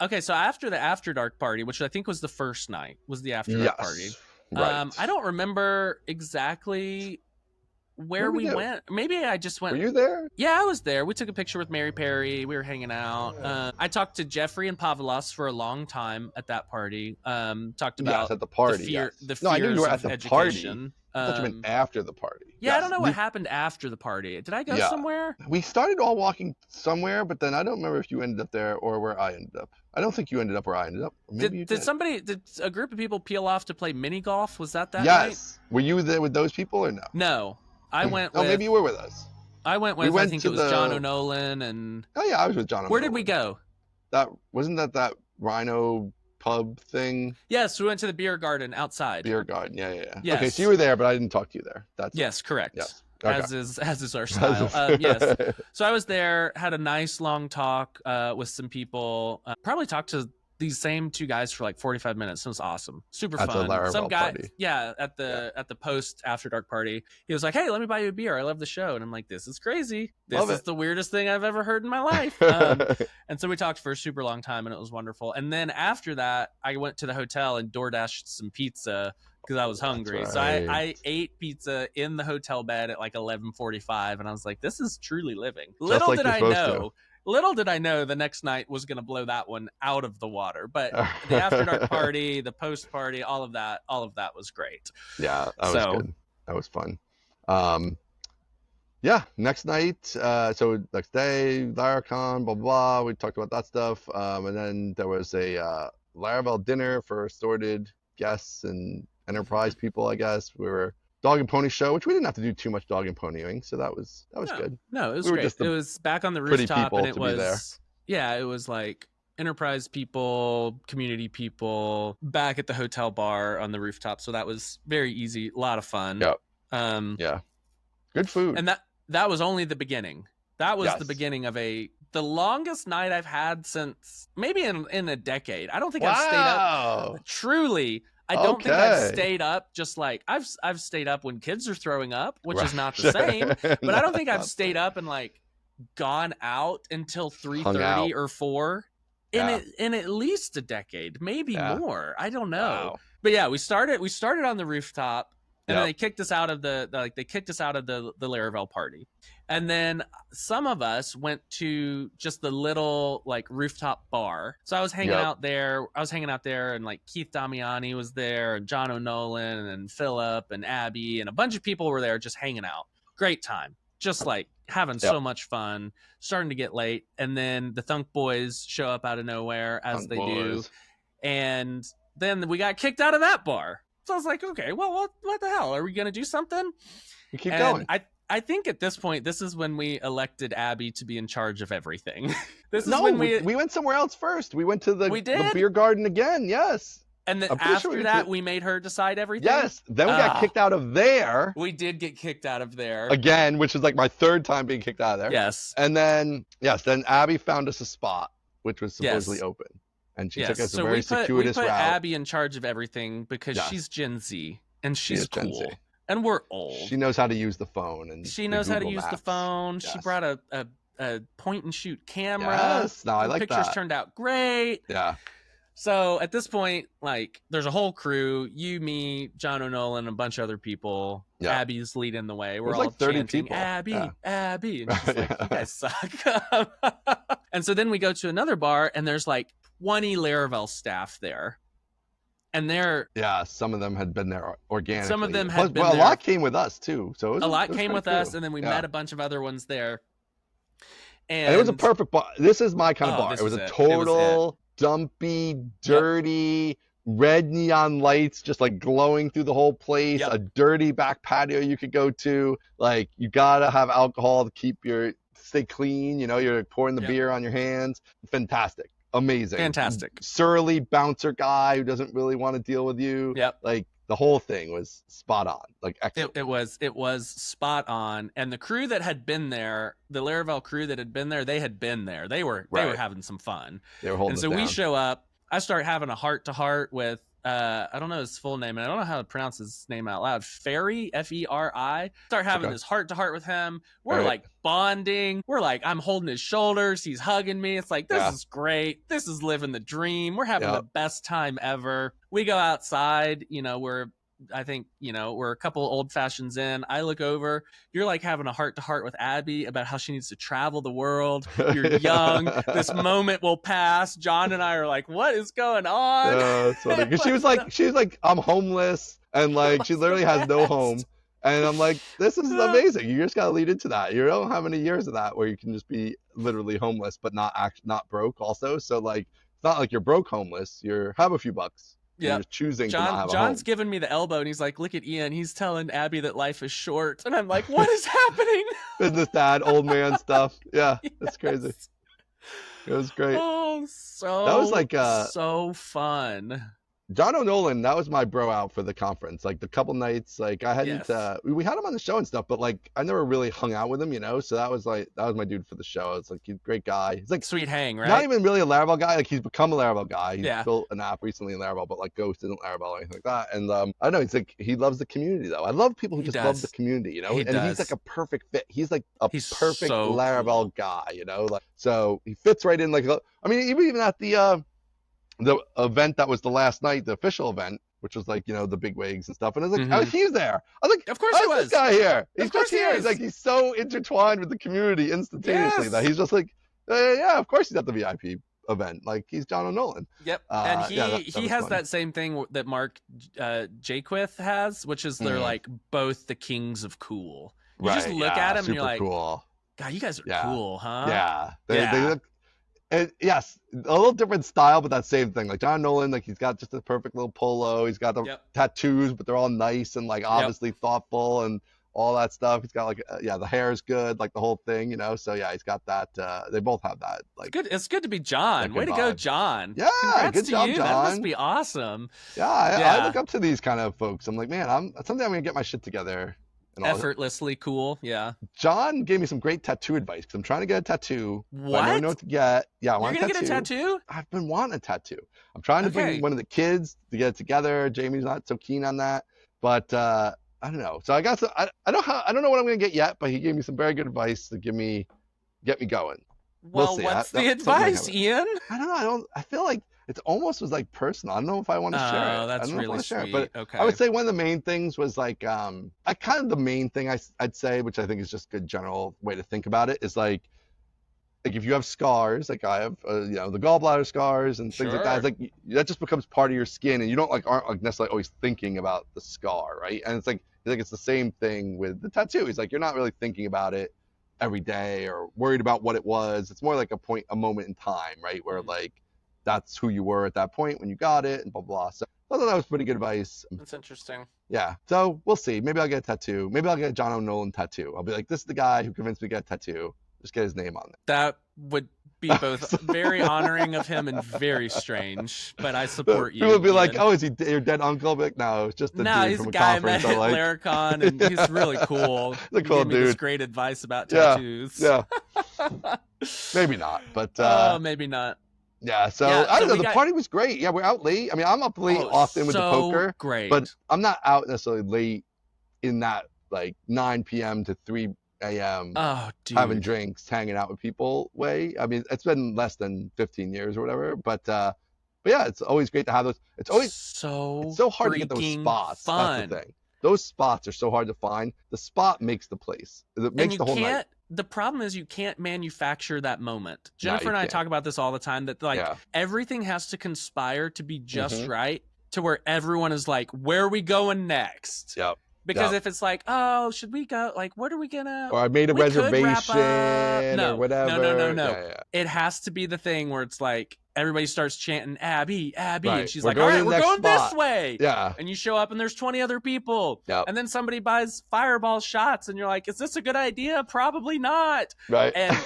Okay, so after the After Dark party, which I think was the first night, was the After Dark party. Right. I don't remember exactly where we went. Maybe I just went. Were you there? Yeah, I was there. We took a picture with Mary Perry. We were hanging out. I talked to Jeffrey and Pavlos for a long time at that party. Talked about at the party. the fears I knew you were at the education. Party. I thought you meant after the party. Yeah, I don't know what happened after the party. Did I go somewhere? We started all walking somewhere, but then I don't remember if you ended up there or where I ended up. I don't think you ended up where I ended up. Or maybe did a group of people peel off to play mini golf? Was that night? Yes. Were you there with those people or no? No. I went with... maybe you were with us. I went with, I think it was John O'Nolan and... Oh, yeah, I was with John O'Nolan. Where did we go? Wasn't that Rhino pub thing? Yes, we went to the beer garden outside. Beer garden, yeah. Yes. Okay, so you were there, but I didn't talk to you there. Yes, correct. Yes. Okay. As is our style. Yes. So I was there, had a nice long talk with some people. Probably talked to these same two guys for like 45 minutes. It was awesome. Super fun. Some guy, party. at the post after dark party, he was like, "Hey, let me buy you a beer. I love the show." And I'm like, "This is crazy. This is the weirdest thing I've ever heard in my life." And so we talked for a super long time, and it was wonderful. And then after that, I went to the hotel and DoorDashed some pizza because I was hungry. Right. So I ate pizza in the hotel bed at like 11:45, and I was like, "This is truly living." Little did I know the next night was going to blow that one out of the water. But the after dark party, the post party, all of that was great. Yeah, that was good. That was fun. Next night, so next day, Laracon, blah, blah, we talked about that stuff. And then there was a Laravel dinner for assorted guests and enterprise people, I guess. We were dog and pony show, which we didn't have to do too much dog and ponying, so that was good. No, it was great. It was back on the rooftop, and it was like enterprise people, community people, back at the hotel bar on the rooftop. So that was very easy, a lot of fun. Yeah. Good food. And that was only the beginning. That was the beginning of the longest night I've had since maybe in a decade. I don't think I've stayed up. Truly. I don't think I've stayed up just like I've stayed up when kids are throwing up, which is not the same. But I don't think I've stayed up and like gone out until 3:30 or 4 in at least a decade, maybe more. I don't know. Wow. But yeah, we started on the rooftop, and then they kicked us out of the Laravel party. And then some of us went to just the little like rooftop bar. So I was hanging out there. And like Keith Damiani was there, and John O'Nolan and Philip and Abby and a bunch of people were there just hanging out. Great time. Just like having so much fun. Starting to get late. And then the Thunk Boys show up out of nowhere as they do. And then we got kicked out of that bar. So I was like, okay, well, what the hell? Are we going to do something? We keep going. I think at this point, this is when we elected Abby to be in charge of everything. We went somewhere else first. We went to the beer garden again. Yes. And then after that, we made her decide everything. Yes. Then we got kicked out of there. We did get kicked out of there again, which is like my third time being kicked out of there. Yes. And then Abby found us a spot, which was supposedly open, and she took us a very circuitous route. We put Abby in charge of everything because she's Gen Z and she's cool. And we're old. She knows how to use the phone, and she knows how to use the phone. Yes. She brought a point and shoot camera. Yes, no, I like that. The pictures turned out great. Yeah. So at this point, like, there's a whole crew: you, me, John O'Nolan, a bunch of other people. Yeah. Abby's leading the way. We're all like 30 chanting, people. Abby, Abby, and she's like, "You guys suck." And so then we go to another bar, and there's like 20 Laravel staff there. And some of them had been there organically. Some of them had been there. Well, a lot came with us too. So a lot came with us, and then we met a bunch of other ones there. And it was a perfect bar. This is my kind of bar. It was a total dumpy, dirty, red neon lights just like glowing through the whole place. A dirty back patio you could go to. Like, you gotta have alcohol to stay clean. You know, you're pouring the beer on your hands. Fantastic. Amazing. Fantastic. Surly bouncer guy who doesn't really want to deal with you. Yep. Like, the whole thing was spot on. Like, excellent. It was spot on. And the crew that had been there, the Laravel crew that had been there, they had been there. They were having some fun. They were holding us down. We show up. I start having a heart-to-heart with I don't know his full name, and I don't know how to pronounce his name out loud. Ferry, F-E-R-I. Start having this heart-to-heart with him. We're like bonding. We're like, I'm holding his shoulders. He's hugging me. It's like, this is great. This is living the dream. We're having the best time ever. We go outside. You know, we're I think, we're a couple old fashions in. I look over, you're like having a heart to heart with Abby about how she needs to travel the world. You're young. This moment will pass. John and I are like, what is going on? That's funny. Because she was like, I'm homeless, and like she literally has no home. And I'm like, this is amazing. You just gotta lead into that. You don't have any years of that where you can just be literally homeless, but not broke also. So like, it's not like you're broke homeless. You have a few bucks. Yeah. You're choosing to not have a home. John's giving me the elbow, and he's like, look at Ian. He's telling Abby that life is short. And I'm like, what is happening? Business dad, old man stuff. Yeah, that's crazy. It was great. Oh, that was like so fun. John O'Nolan, that was my bro out for the conference. Like the couple nights, like I hadn't, we had him on the show and stuff, but like I never really hung out with him, So that was my dude for the show. It's like he's a great guy. He's like sweet hang, right? Not even really a Laravel guy. Like he's become a Laravel guy. He's built an app recently in Laravel, but like Ghost isn't Laravel or anything like that. And I don't know. He's like he loves the community though. I love people who just love the community, and he's like a perfect fit. He's like he's perfect so Laravel guy, Like so he fits right in. Like I mean, even at the event that was the last night, the official event, which was like, the big wigs and stuff. And I was like, he's there. I was like, of course he was. This guy here. He's just here. He's like, he's so intertwined with the community instantaneously that he's just like, yeah, of course he's at the VIP event. Like he's John O'Nolan. Yep. And he has that same thing that Mark Jaquith has, which is they're like both the kings of cool. You just look at him and you're like, cool. God, you guys are cool, huh? Yeah. They look. And yes, a little different style, but that same thing. Like John Nolan, like he's got just a perfect little polo. He's got the tattoos, but they're all nice and like obviously thoughtful and all that stuff. He's got like the hair is good, like the whole thing, So yeah, he's got that. They both have that. Like it's good to be John. Way to go, John. Yeah, congrats good job, you. John. That must be awesome. Yeah, I look up to these kind of folks. I'm like, man, someday I'm gonna get my shit together. Effortlessly cool, yeah. John gave me some great tattoo advice because I'm trying to get a tattoo. What? I don't know what to get. Yeah, I want You're gonna get a tattoo? I've been wanting a tattoo. I'm trying to bring one of the kids to get it together. Jamie's not so keen on that, but I don't know. So I got some. I don't know what I'm gonna get yet, but he gave me some very good advice to get me going. Well, what's the advice, Ian? I don't know. I feel like it almost was like personal. I don't know if I want to share it. Oh, that's really sweet. But okay. I would say one of the main things was like, the main thing I'd say, which I think is just a good general way to think about it, is like if you have scars, like I have, the gallbladder scars and things like that, it's like that just becomes part of your skin, and you aren't like necessarily always thinking about the scar, right? And it's like it's the same thing with the tattoo. He's like you're not really thinking about it every day or worried about what it was. It's more like a moment in time, right? Where like that's who you were at that point when you got it and blah, blah. So I thought that was pretty good advice. That's interesting. Yeah. So we'll see. Maybe I'll get a tattoo. Maybe I'll get a John O'Nolan tattoo. I'll be like, this is the guy who convinced me to get a tattoo. Just get his name on it. That would be both very honoring of him and very strange, but I support you. People would be like, oh, is he your dead uncle? I'll be like, no, it's just a dude from a conference. No, he's a guy I met at Laracon, and he's really cool. He's a cool dude. He gave me this great advice about tattoos. Yeah. Maybe not, but... maybe not. Yeah, so I don't know. The party was great. Yeah, we're out late. I mean, I'm up late often with the poker. Great. But I'm not out necessarily late in that like 9 p.m. to 3 a.m. Having drinks, hanging out with people way. I mean, it's been less than 15 years or whatever. But yeah, it's always great to have those. It's always it's so hard to get those spots. Fun. That's the thing. Those spots are so hard to find. The spot makes the place. It makes the whole night. The problem is you can't manufacture that moment. Jennifer and I talk about this all the time, that like everything has to conspire to be just right to where everyone is like, where are we going next? Yep. Because if it's like, oh, should we go? Like, what are we gonna? Or I made a reservation or whatever. No. Yeah. It has to be the thing where it's like everybody starts chanting Abby, right. And she's like, all right, we're going this way. Yeah. And you show up and there's 20 other people. Yep. And then somebody buys fireball shots and you're like, is this a good idea? Probably not. Right. And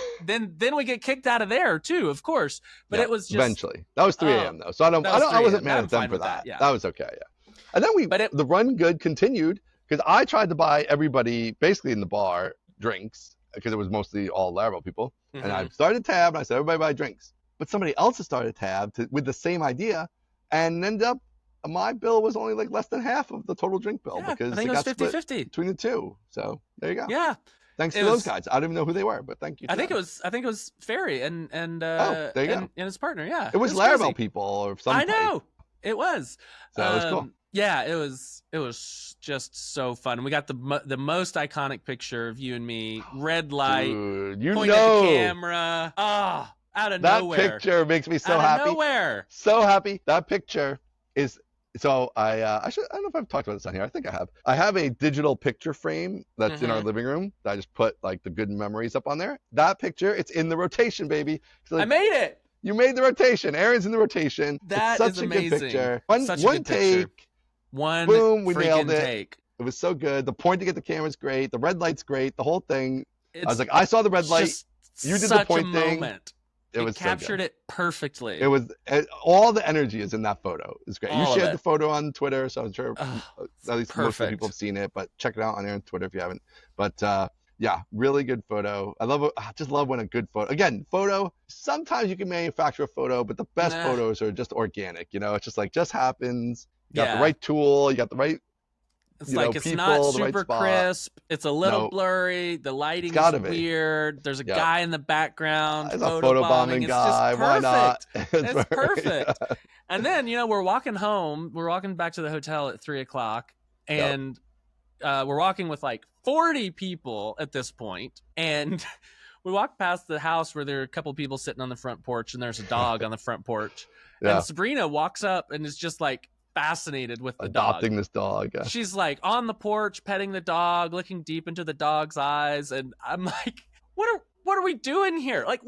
then we get kicked out of there too, of course. But it was just eventually. That was 3 a.m. though. So I wasn't mad at them for that. That was okay. Yeah. And then the run good continued. Because I tried to buy everybody, basically in the bar, drinks, because it was mostly all Laravel people. And I started a tab, and I said, everybody buy drinks. But somebody else has started a tab with the same idea, and ended up, my bill was only like less than half of the total drink bill. Because I think it was 50-50 between the two. So there you go. Yeah. Thanks to those guys. I don't even know who they were, but thank you. I think it was Ferry and there you go. And his partner. Yeah. It was Laravel people or something. I know. It was. So it was cool. Yeah, it was just so fun. We got the most iconic picture of you and me. Red light, dude, point at the camera. Out of nowhere. That picture makes me so happy. Out of nowhere. So happy. That picture is. So I don't know if I've talked about this on here. I think I have. I have a digital picture frame that's in our living room that I just put like the good memories up on there. That picture, it's in the rotation, baby. Like, I made it. You made the rotation. Aaron's in the rotation. That it's such is a amazing. Good picture. Such a good take. Picture. One boom, we nailed it. Take. It was so good. The pointing at the camera's great. The red light's great. The whole thing. I was like, I saw the red light. You did the point thing. It was captured it perfectly. It was all the energy is in that photo. It's great. You shared the photo on Twitter, so I'm sure at least most people have seen it. But check it out on Aaron's Twitter if you haven't. But yeah, really good photo. I just love when a good photo. Again, photo. Sometimes you can manufacture a photo, but the best photos are just organic. It's just like happens. You got the right tool. You got the right. It's like it's not super crisp. It's a little blurry. The lighting is weird. There's a guy in the background. There's a photo bombing guy. Why not? It's perfect. And then we're walking home. We're walking back to the hotel at 3:00, and we're walking with like 40 people at this point, and we walk past the house where there are a couple people sitting on the front porch, and there's a dog on the front porch. And Sabrina walks up and is just like fascinated with the adopting this dog. Yeah. She's like on the porch petting the dog, looking deep into the dog's eyes, and I'm like, what are we doing here? Like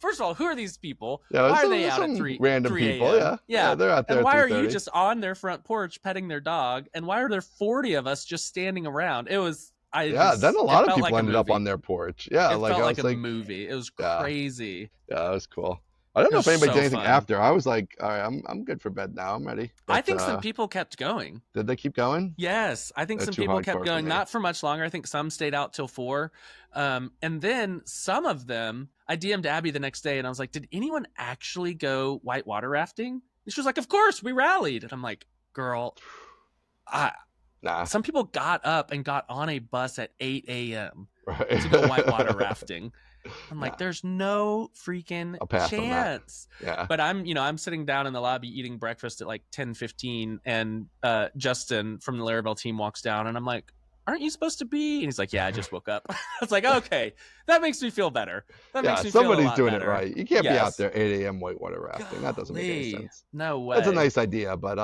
first of all, who are these people? Why are they out at 3 random 3 people? Yeah, they're out there. And why are you just on their front porch petting their dog? And why are there 40 of us just standing around? It was then a lot of people ended up on their porch. Yeah, it felt like a movie. It was crazy. Yeah, that was cool. I don't know if anybody did anything after. I was like, all right, I'm good for bed now. I'm ready. But, I think some people kept going. Did they keep going? Yes, I think some people kept going. Not for much longer. I think some stayed out till 4. And then some of them, I DM'd Abby the next day, and I was like, did anyone actually go whitewater rafting? And she was like, of course, we rallied. And I'm like, girl, some people got up and got on a bus at 8 a.m. to go whitewater rafting. I'm like, there's no freaking chance. Yeah. But I'm sitting down in the lobby eating breakfast at like 10:15, and Justin from the Laravel team walks down, and I'm like, aren't you supposed to be? And he's like, yeah, I just woke up. I was like, okay, that makes me feel better. That makes me feel a lot somebody's doing better. It right. You can't be out there 8 a.m. whitewater rafting. That doesn't make any sense. No way. That's a nice idea, but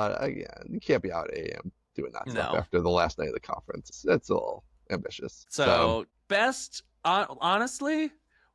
you can't be out at 8 a.m. doing that stuff after the last night of the conference. That's a little ambitious. So best, honestly,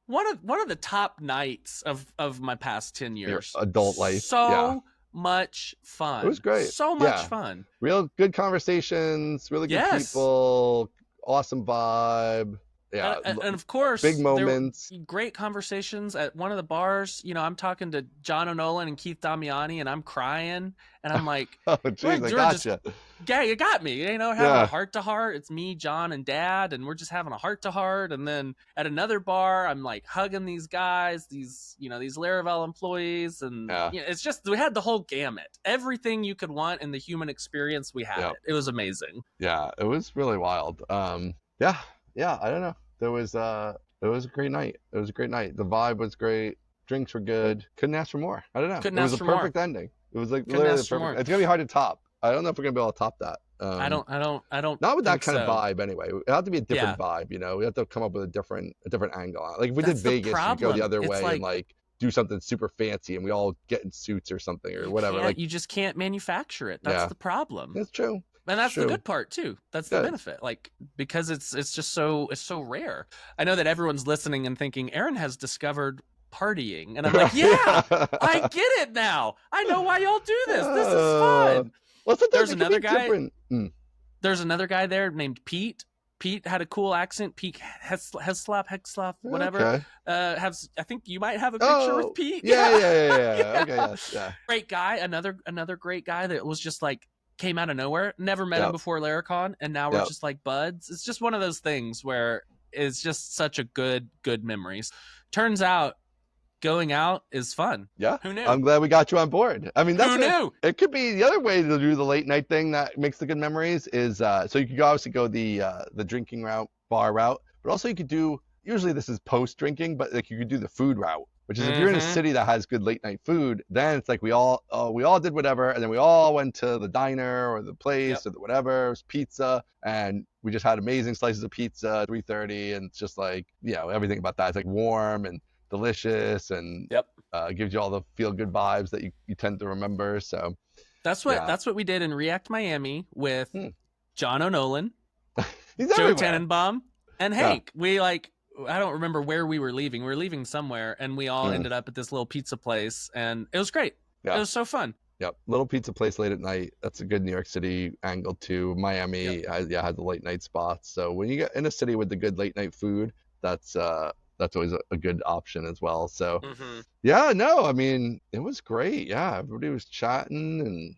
one of the top nights of my past 10 years. Your adult life. So much fun. It was great. So much fun. Real good conversations, really good people, awesome vibe. Yeah. And of course, big moments. Great conversations at one of the bars. I'm talking to John O'Nolan and Keith Damiani, and I'm crying, and I'm like, oh, geez, I gotcha. Yeah, you got me. Having a heart to heart. It's me, John, and Dad, and we're just having a heart to heart. And then at another bar, I'm like hugging these guys, these Laravel employees, and it's just, we had the whole gamut. Everything you could want in the human experience, we had it. It was amazing. Yeah, it was really wild. Yeah, I don't know. It was a great night. It was a great night. The vibe was great. Drinks were good. Couldn't ask for more. I don't know. It was a perfect ending. It was like literally perfect. It's gonna be hard to top. I don't know if we're gonna be able to top that. I don't. Not with that kind of vibe anyway. It had to be a different vibe. We have to come up with a different angle. Like if we did Vegas, you go the other way and like do something super fancy, and we all get in suits or something or whatever. Like you just can't manufacture it. That's the problem. That's true. And that's the good part too. That's the benefit. Like, because it's just so rare. I know that everyone's listening and thinking Aaron has discovered partying, and I'm like, yeah, I get it now. I know why y'all do this. This is fun. There's another guy. There's another guy there named Pete. Pete had a cool accent. Pete Heslop, whatever. Okay. I think you might have a picture with Pete. Yeah. Okay, yeah. Great guy. Another great guy that was just like, came out of nowhere. Never met him before Laracon, and now we're just like buds. It's just one of those things where it's just such a good memories. Turns out going out is fun. Yeah. Who knew? I'm glad we got you on board. I mean, who knew? It could be the other way to do the late night thing that makes the good memories is so you could obviously go the drinking route, bar route, but also you could do, usually this is post drinking, but like you could do the food route. Which is if you're in a city that has good late night food, then it's like we all did whatever, and then we all went to the diner or the place or the whatever, it was pizza, and we just had amazing slices of pizza at 3:30, and it's just like, everything about that. It's like warm and delicious, and gives you all the feel good vibes that you tend to remember. So that's what we did in React Miami with John O'Nolan, Joe Tenenbaum, and Hank. We I don't remember where we were leaving. We were leaving somewhere, and we all ended up at this little pizza place, and it was great. It was so fun. Yep, little pizza place late at night. That's a good New York City angle too. Miami, has the late night spots. So when you get in a city with the good late night food, that's always a good option as well. So I mean, it was great. Yeah, everybody was chatting, and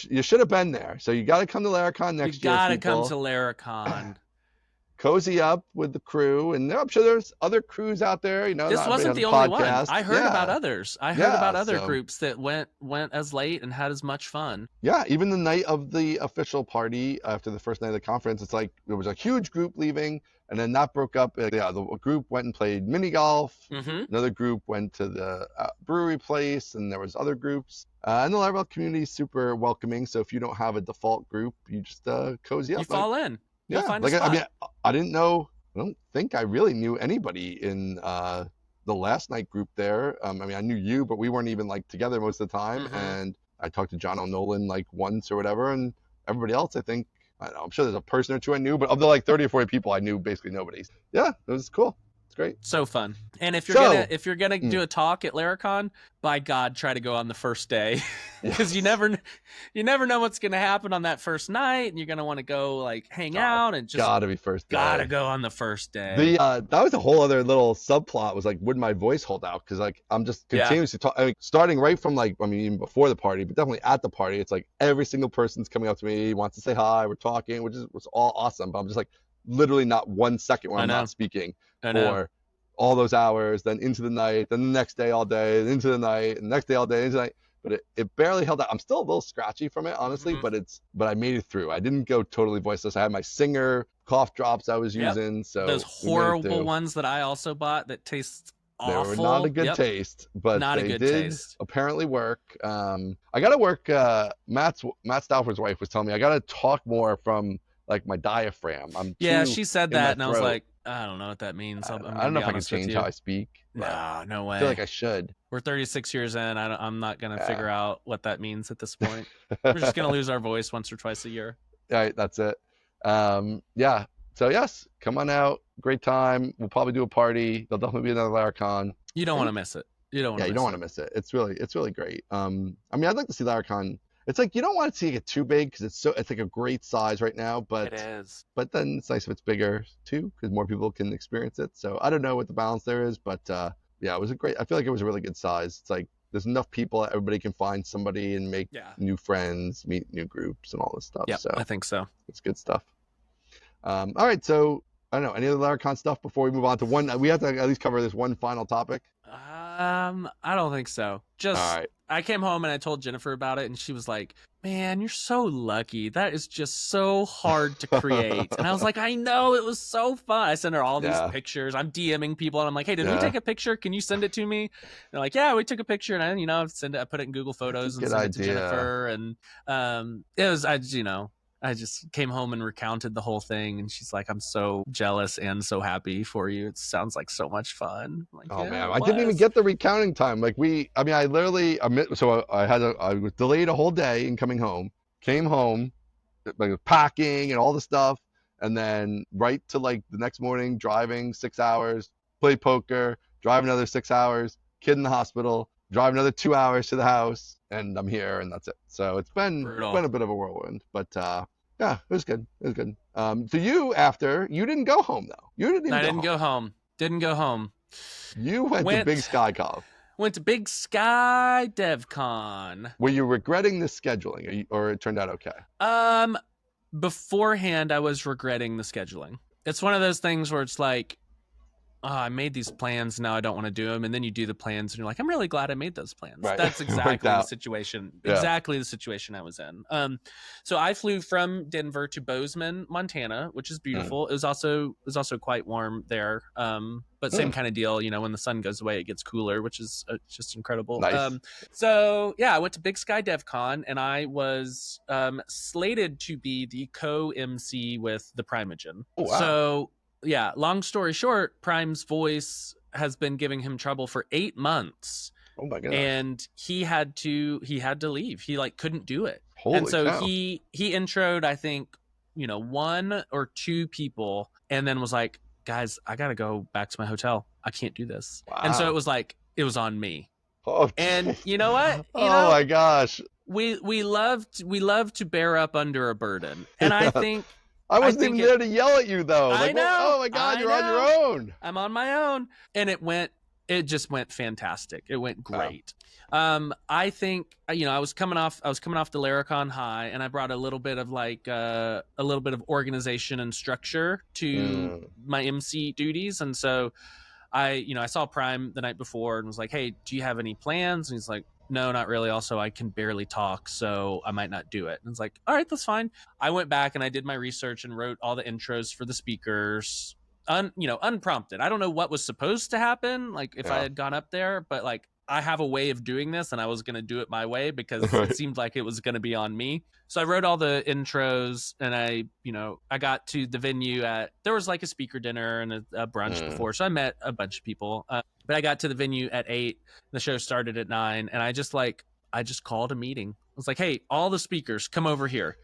you should have been there. So you got to come to Laracon next year. You got to come to Laracon. Cozy up with the crew, and I'm sure there's other crews out there. This wasn't the only one. I heard about others. I heard about other groups that went as late and had as much fun. Yeah, even the night of the official party after the first night of the conference, it's like there was a huge group leaving, and then that broke up. The group went and played mini golf. Another group went to the brewery place, and there was other groups. And the Laravel community is super welcoming. So if you don't have a default group, you just cozy up. You fall in. Yeah, I mean, I didn't know. I don't think I really knew anybody in the last night group there. I mean, I knew you, but we weren't even together most of the time. And I talked to John O'Nolan once or whatever, and everybody else, I think, I don't know, I'm sure there's a person or two I knew, but of the 30 or 40 people, I knew basically nobody. Yeah, it was cool. It's great. So fun. And if you're gonna do a talk at Laracon, by God, try to go on the first day, because you never know what's gonna happen on that first night, and you're gonna want to go hang out and just gotta be first day. Gotta go on the first day. That was a whole other little subplot. Was would my voice hold out? Because I'm just continuously talking. Starting right from even before the party, but definitely at the party, it's every single person's coming up to me, wants to say hi, we're talking, which was all awesome. But I'm just literally not 1 second when I'm not speaking for all those hours, then into the night, then the next day all day, and into the night, and the next day all day, into the night. But it barely held out. I'm still a little scratchy from it, honestly, but I made it through. I didn't go totally voiceless. I had my Singer cough drops I was using. So those horrible ones that I also bought that taste awful. They were not a good taste, but they did apparently work. I got to work. Matt Stauffer's wife was telling me I got to talk more from my diaphragm. She said that, and I was like, I don't know what that means. I don't know if I can change how I speak. No way. I feel like I should. We're 36 years in. I'm not gonna figure out what that means at this point. We're just gonna lose our voice once or twice a year. Right, that's it. Yeah. So yes, come on out. Great time. We'll probably do a party. There'll definitely be another Laracon. You don't want to miss it. You don't want to miss it. It's really great. I mean, I'd like to see Laracon. It's you don't want to see it get too big, because it's a great size right now, but it is. But then it's nice if it's bigger too, because more people can experience it. So I don't know what the balance there is, but it was I feel like it was a really good size. It's there's enough people that everybody can find somebody and make new friends, meet new groups, and all this stuff. Yeah, so I think so. It's good stuff. All right, so I don't know, any other Laracon stuff before we move on to one? We have to at least cover this one final topic. I don't think so. Just all right. I came home and I told Jennifer about it, and she was like, "Man, you're so lucky. That is just so hard to create." And I was like, "I know, it was so fun." I sent her all these pictures. I'm DMing people, and I'm like, "Hey, did we take a picture? Can you send it to me?" They're like, "Yeah, we took a picture." And I, I put it in Google Photos and sent it to Jennifer. And it was, I just came home and recounted the whole thing, and she's like, "I'm so jealous and so happy for you. It sounds like so much fun." I'm like, oh man, I didn't even get the recounting time. I literally I was delayed a whole day in coming home. Came home, packing and all the stuff, and then right to the next morning, driving 6 hours, play poker, drive another 6 hours, kid in the hospital, drive another 2 hours to the house, and I'm here, and that's it. So it's been a bit of a whirlwind, but yeah, it was good. It was good. So you didn't go home though. I didn't go home. Didn't go home. You went to Big Sky Conf. Went to Big Sky DevCon. Were you regretting the scheduling, or it turned out okay? Beforehand, I was regretting the scheduling. It's one of those things where it's like, I made these plans, now I don't want to do them. And then you do the plans and you're like, I'm really glad I made those plans. Right. That's exactly the situation. Yeah. Exactly the situation I was in. So I flew from Denver to Bozeman, Montana, which is beautiful. It was also quite warm there. But same kind of deal, you know, when the sun goes away, it gets cooler, which is just incredible. Nice. So yeah, I went to Big Sky DevCon and I was slated to be the co-MC with the Primogen. Oh, wow. So yeah, long story short, Prime's voice has been giving him trouble for 8 months. Oh my goodness. And he had to leave. He like couldn't do it. Holy and so cow. he introed, I think, you know, 1 or 2 people and then was like, guys, I got to go back to my hotel. I can't do this. Wow. And so it was like, it was on me. Oh, and you know what? Oh my gosh. We love to bear up under a burden. And I think I wasn't even there to yell at you though. I like, know. Oh my God, you're on your own. I'm on my own. And it just went fantastic. It went great. Wow. I think, you know, I was coming off the Laracon high and I brought a little bit of organization and structure to my MC duties. And so I saw Prime the night before and was like, hey, do you have any plans? And he's like, no, not really. Also, I can barely talk, so I might not do it. And it's like, all right, that's fine. I went back and I did my research and wrote all the intros for the speakers, unprompted. I don't know what was supposed to happen, like if I had gone up there, but like I have a way of doing this and I was going to do it my way because it seemed like it was going to be on me. So I wrote all the intros and I got to the venue there was like a speaker dinner and a brunch before. So I met a bunch of people, but I got to the venue at 8, the show started at 9. And I just called a meeting. I was like, hey, all the speakers come over here.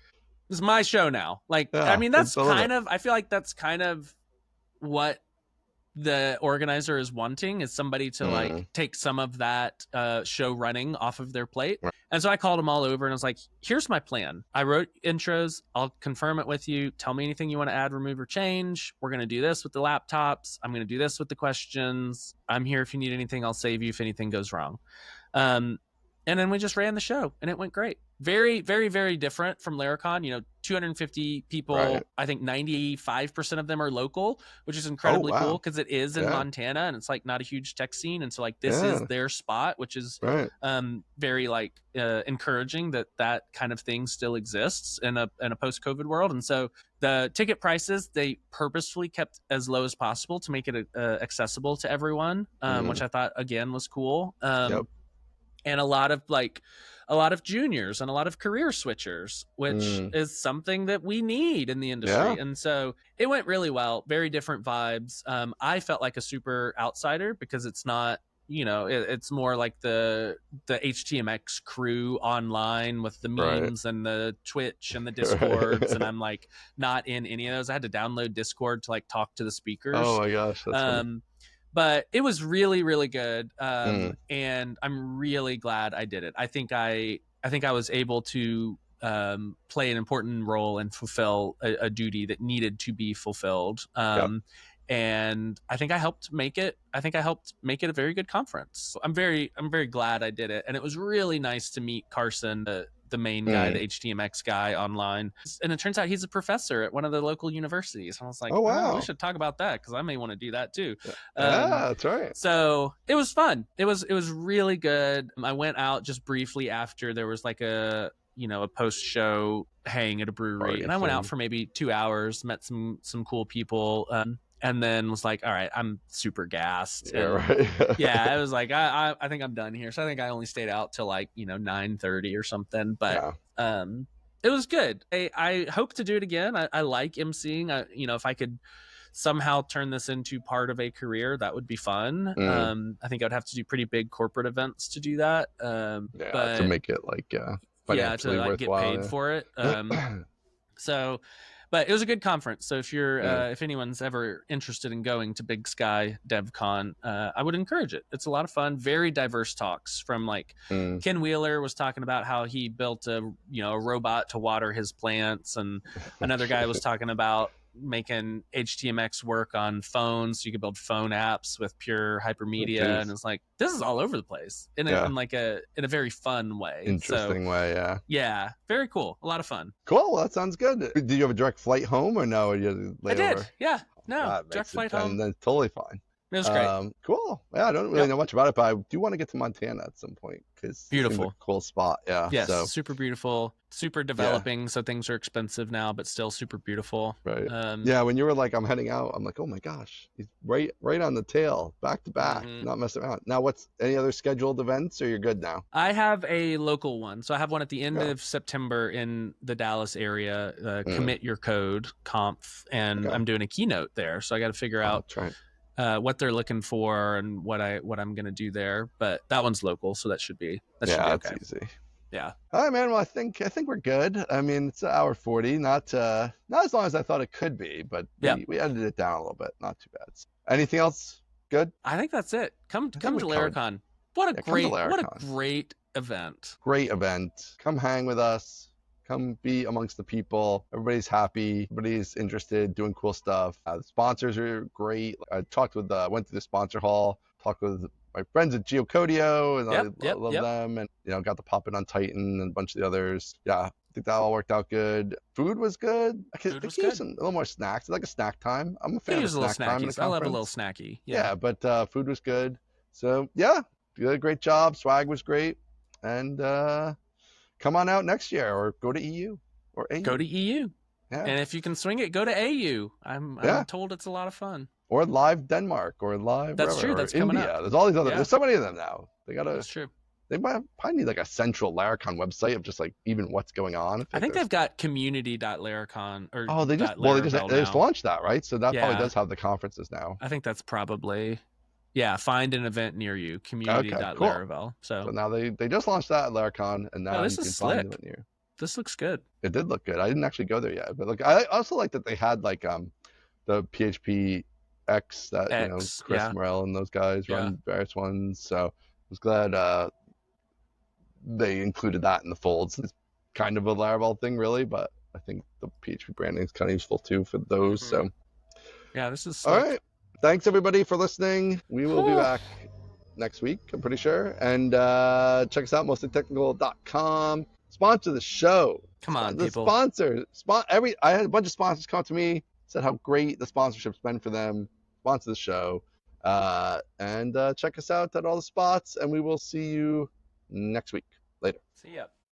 This is my show now. Like, I mean, I feel like that's kind of what the organizer is wanting, is somebody to like take some of that show running off of their plate. Right. And so I called them all over and I was like, here's my plan. I wrote intros. I'll confirm it with you. Tell me anything you want to add, remove, or change. We're going to do this with the laptops. I'm going to do this with the questions. I'm here if you need anything. I'll save you if anything goes wrong. And then we just ran the show and it went great. Very, very, very different from Laracon. You know, 250 people. Right. I think 95% of them are local, which is incredibly cool because it is in Montana and it's like not a huge tech scene. And so like this is their spot, which is very like encouraging that kind of thing still exists in a post-COVID world. And so the ticket prices, they purposefully kept as low as possible to make it accessible to everyone, which I thought again was cool. And a lot of juniors and a lot of career switchers, which is something that we need in the industry. Yeah. And so it went really well. Very different vibes. I felt like a super outsider because it's not, you know, it's more like the HTMX crew online with the memes and the Twitch and the Discords. And I'm like not in any of those. I had to download Discord to like talk to the speakers. Oh my gosh. That's funny. But it was really, really good. And I'm really glad I did it. I think I was able to play an important role and fulfill a duty that needed to be fulfilled. And I think I helped make it a very good conference. I'm very glad I did it. And it was really nice to meet Carson, the main guy, the HTMX guy online. And it turns out he's a professor at one of the local universities. And I was like, oh, wow, we should talk about that because I may want to do that too. That's right. So it was fun. It was really good. I went out just briefly after. There was like a post-show hang at a brewery. And I went out for maybe 2 hours, met some cool people. And then was like, all right, I'm super gassed. I was like, I think I'm done here. So I think I only stayed out till like, 9:30 or something. But it was good. I hope to do it again. I like emceeing. If I could somehow turn this into part of a career, that would be fun. I think I would have to do pretty big corporate events to do that. But to make it like financially to like get paid for it. But it was a good conference. So if you're, if anyone's ever interested in going to Big Sky DevCon, I would encourage it. It's a lot of fun. Very diverse talks from like Ken Wheeler was talking about how he built a robot to water his plants, and another guy was talking about making HTMX work on phones, so you could build phone apps with pure hypermedia. And it's like, this is all over the place in a very fun way, interesting way. Very cool, a lot of fun. Cool. Well, that sounds good. Did you have a direct flight home or no? I did. No, direct flight home. Then totally fine. It was great. Cool. Yeah, I don't really know much about it, but I do want to get to Montana at some point because it seems like a cool spot. Yeah. Yes, so. super beautiful, super developing. So things are expensive now, but still super beautiful. Right. Yeah, when you were like, I'm heading out, I'm like, oh my gosh, he's right on the tail, back to back, not messing around. Now, what's any other scheduled events, or you're good now? I have a local one. So I have one at the end of September in the Dallas area, Commit Your Code Conf, and I'm doing a keynote there. So I got to figure out what they're looking for and what I'm going to do there. But that one's local, so that should be okay. That's easy. Yeah. All right, man. Well, I think we're good. I mean, it's 1:40, not as long as I thought it could be, but we edited it down a little bit. Not too bad. Anything else? Good. I think that's it. Come to Laracon. What a great event. Great event. Come hang with us. Come be amongst the people. Everybody's happy. Everybody's interested, doing cool stuff. The sponsors are great. I went to the sponsor hall, talked with my friends at Geocodio, and I love them. And, got to pop in on Titan and a bunch of the others. Yeah, I think that all worked out good. Food was good. I could use a little more snacks. It's like a snack time. I'm a fan of snack time. I love a little snacky. Yeah, but food was good. So, yeah, you did a great job. Swag was great. And come on out next year, or go to EU or AU. Go to EU. Yeah. And if you can swing it, go to AU. I'm told it's a lot of fun. Or live Denmark, or live That's true. That's coming India. up. There's all these other. There's so many of them now. That's true. They probably need like a central Laracon website of just like even what's going on. I think they've got community.laracon or they just launched that, right? So that probably does have the conferences now. I think that's probably find an event near you, community.laravel. So now they just launched that at Laracon, and now this you can is find slick. it near. This looks good. It did look good. I didn't actually go there yet, but look, I also like that they had like the PHP X that Chris Morel and those guys run various ones. So I was glad they included that in the folds. It's kind of a Laravel thing, really, but I think the PHP branding is kind of useful too for those. So this is slick. All right. Thanks everybody for listening. We will be back next week, I'm pretty sure. And check us out, mostlytechnical.com. Sponsor the show. Come on, people. Sponsor. I had a bunch of sponsors come to me, said how great the sponsorship's been for them. Sponsor the show. And check us out at all the spots, and we will see you next week. Later. See ya.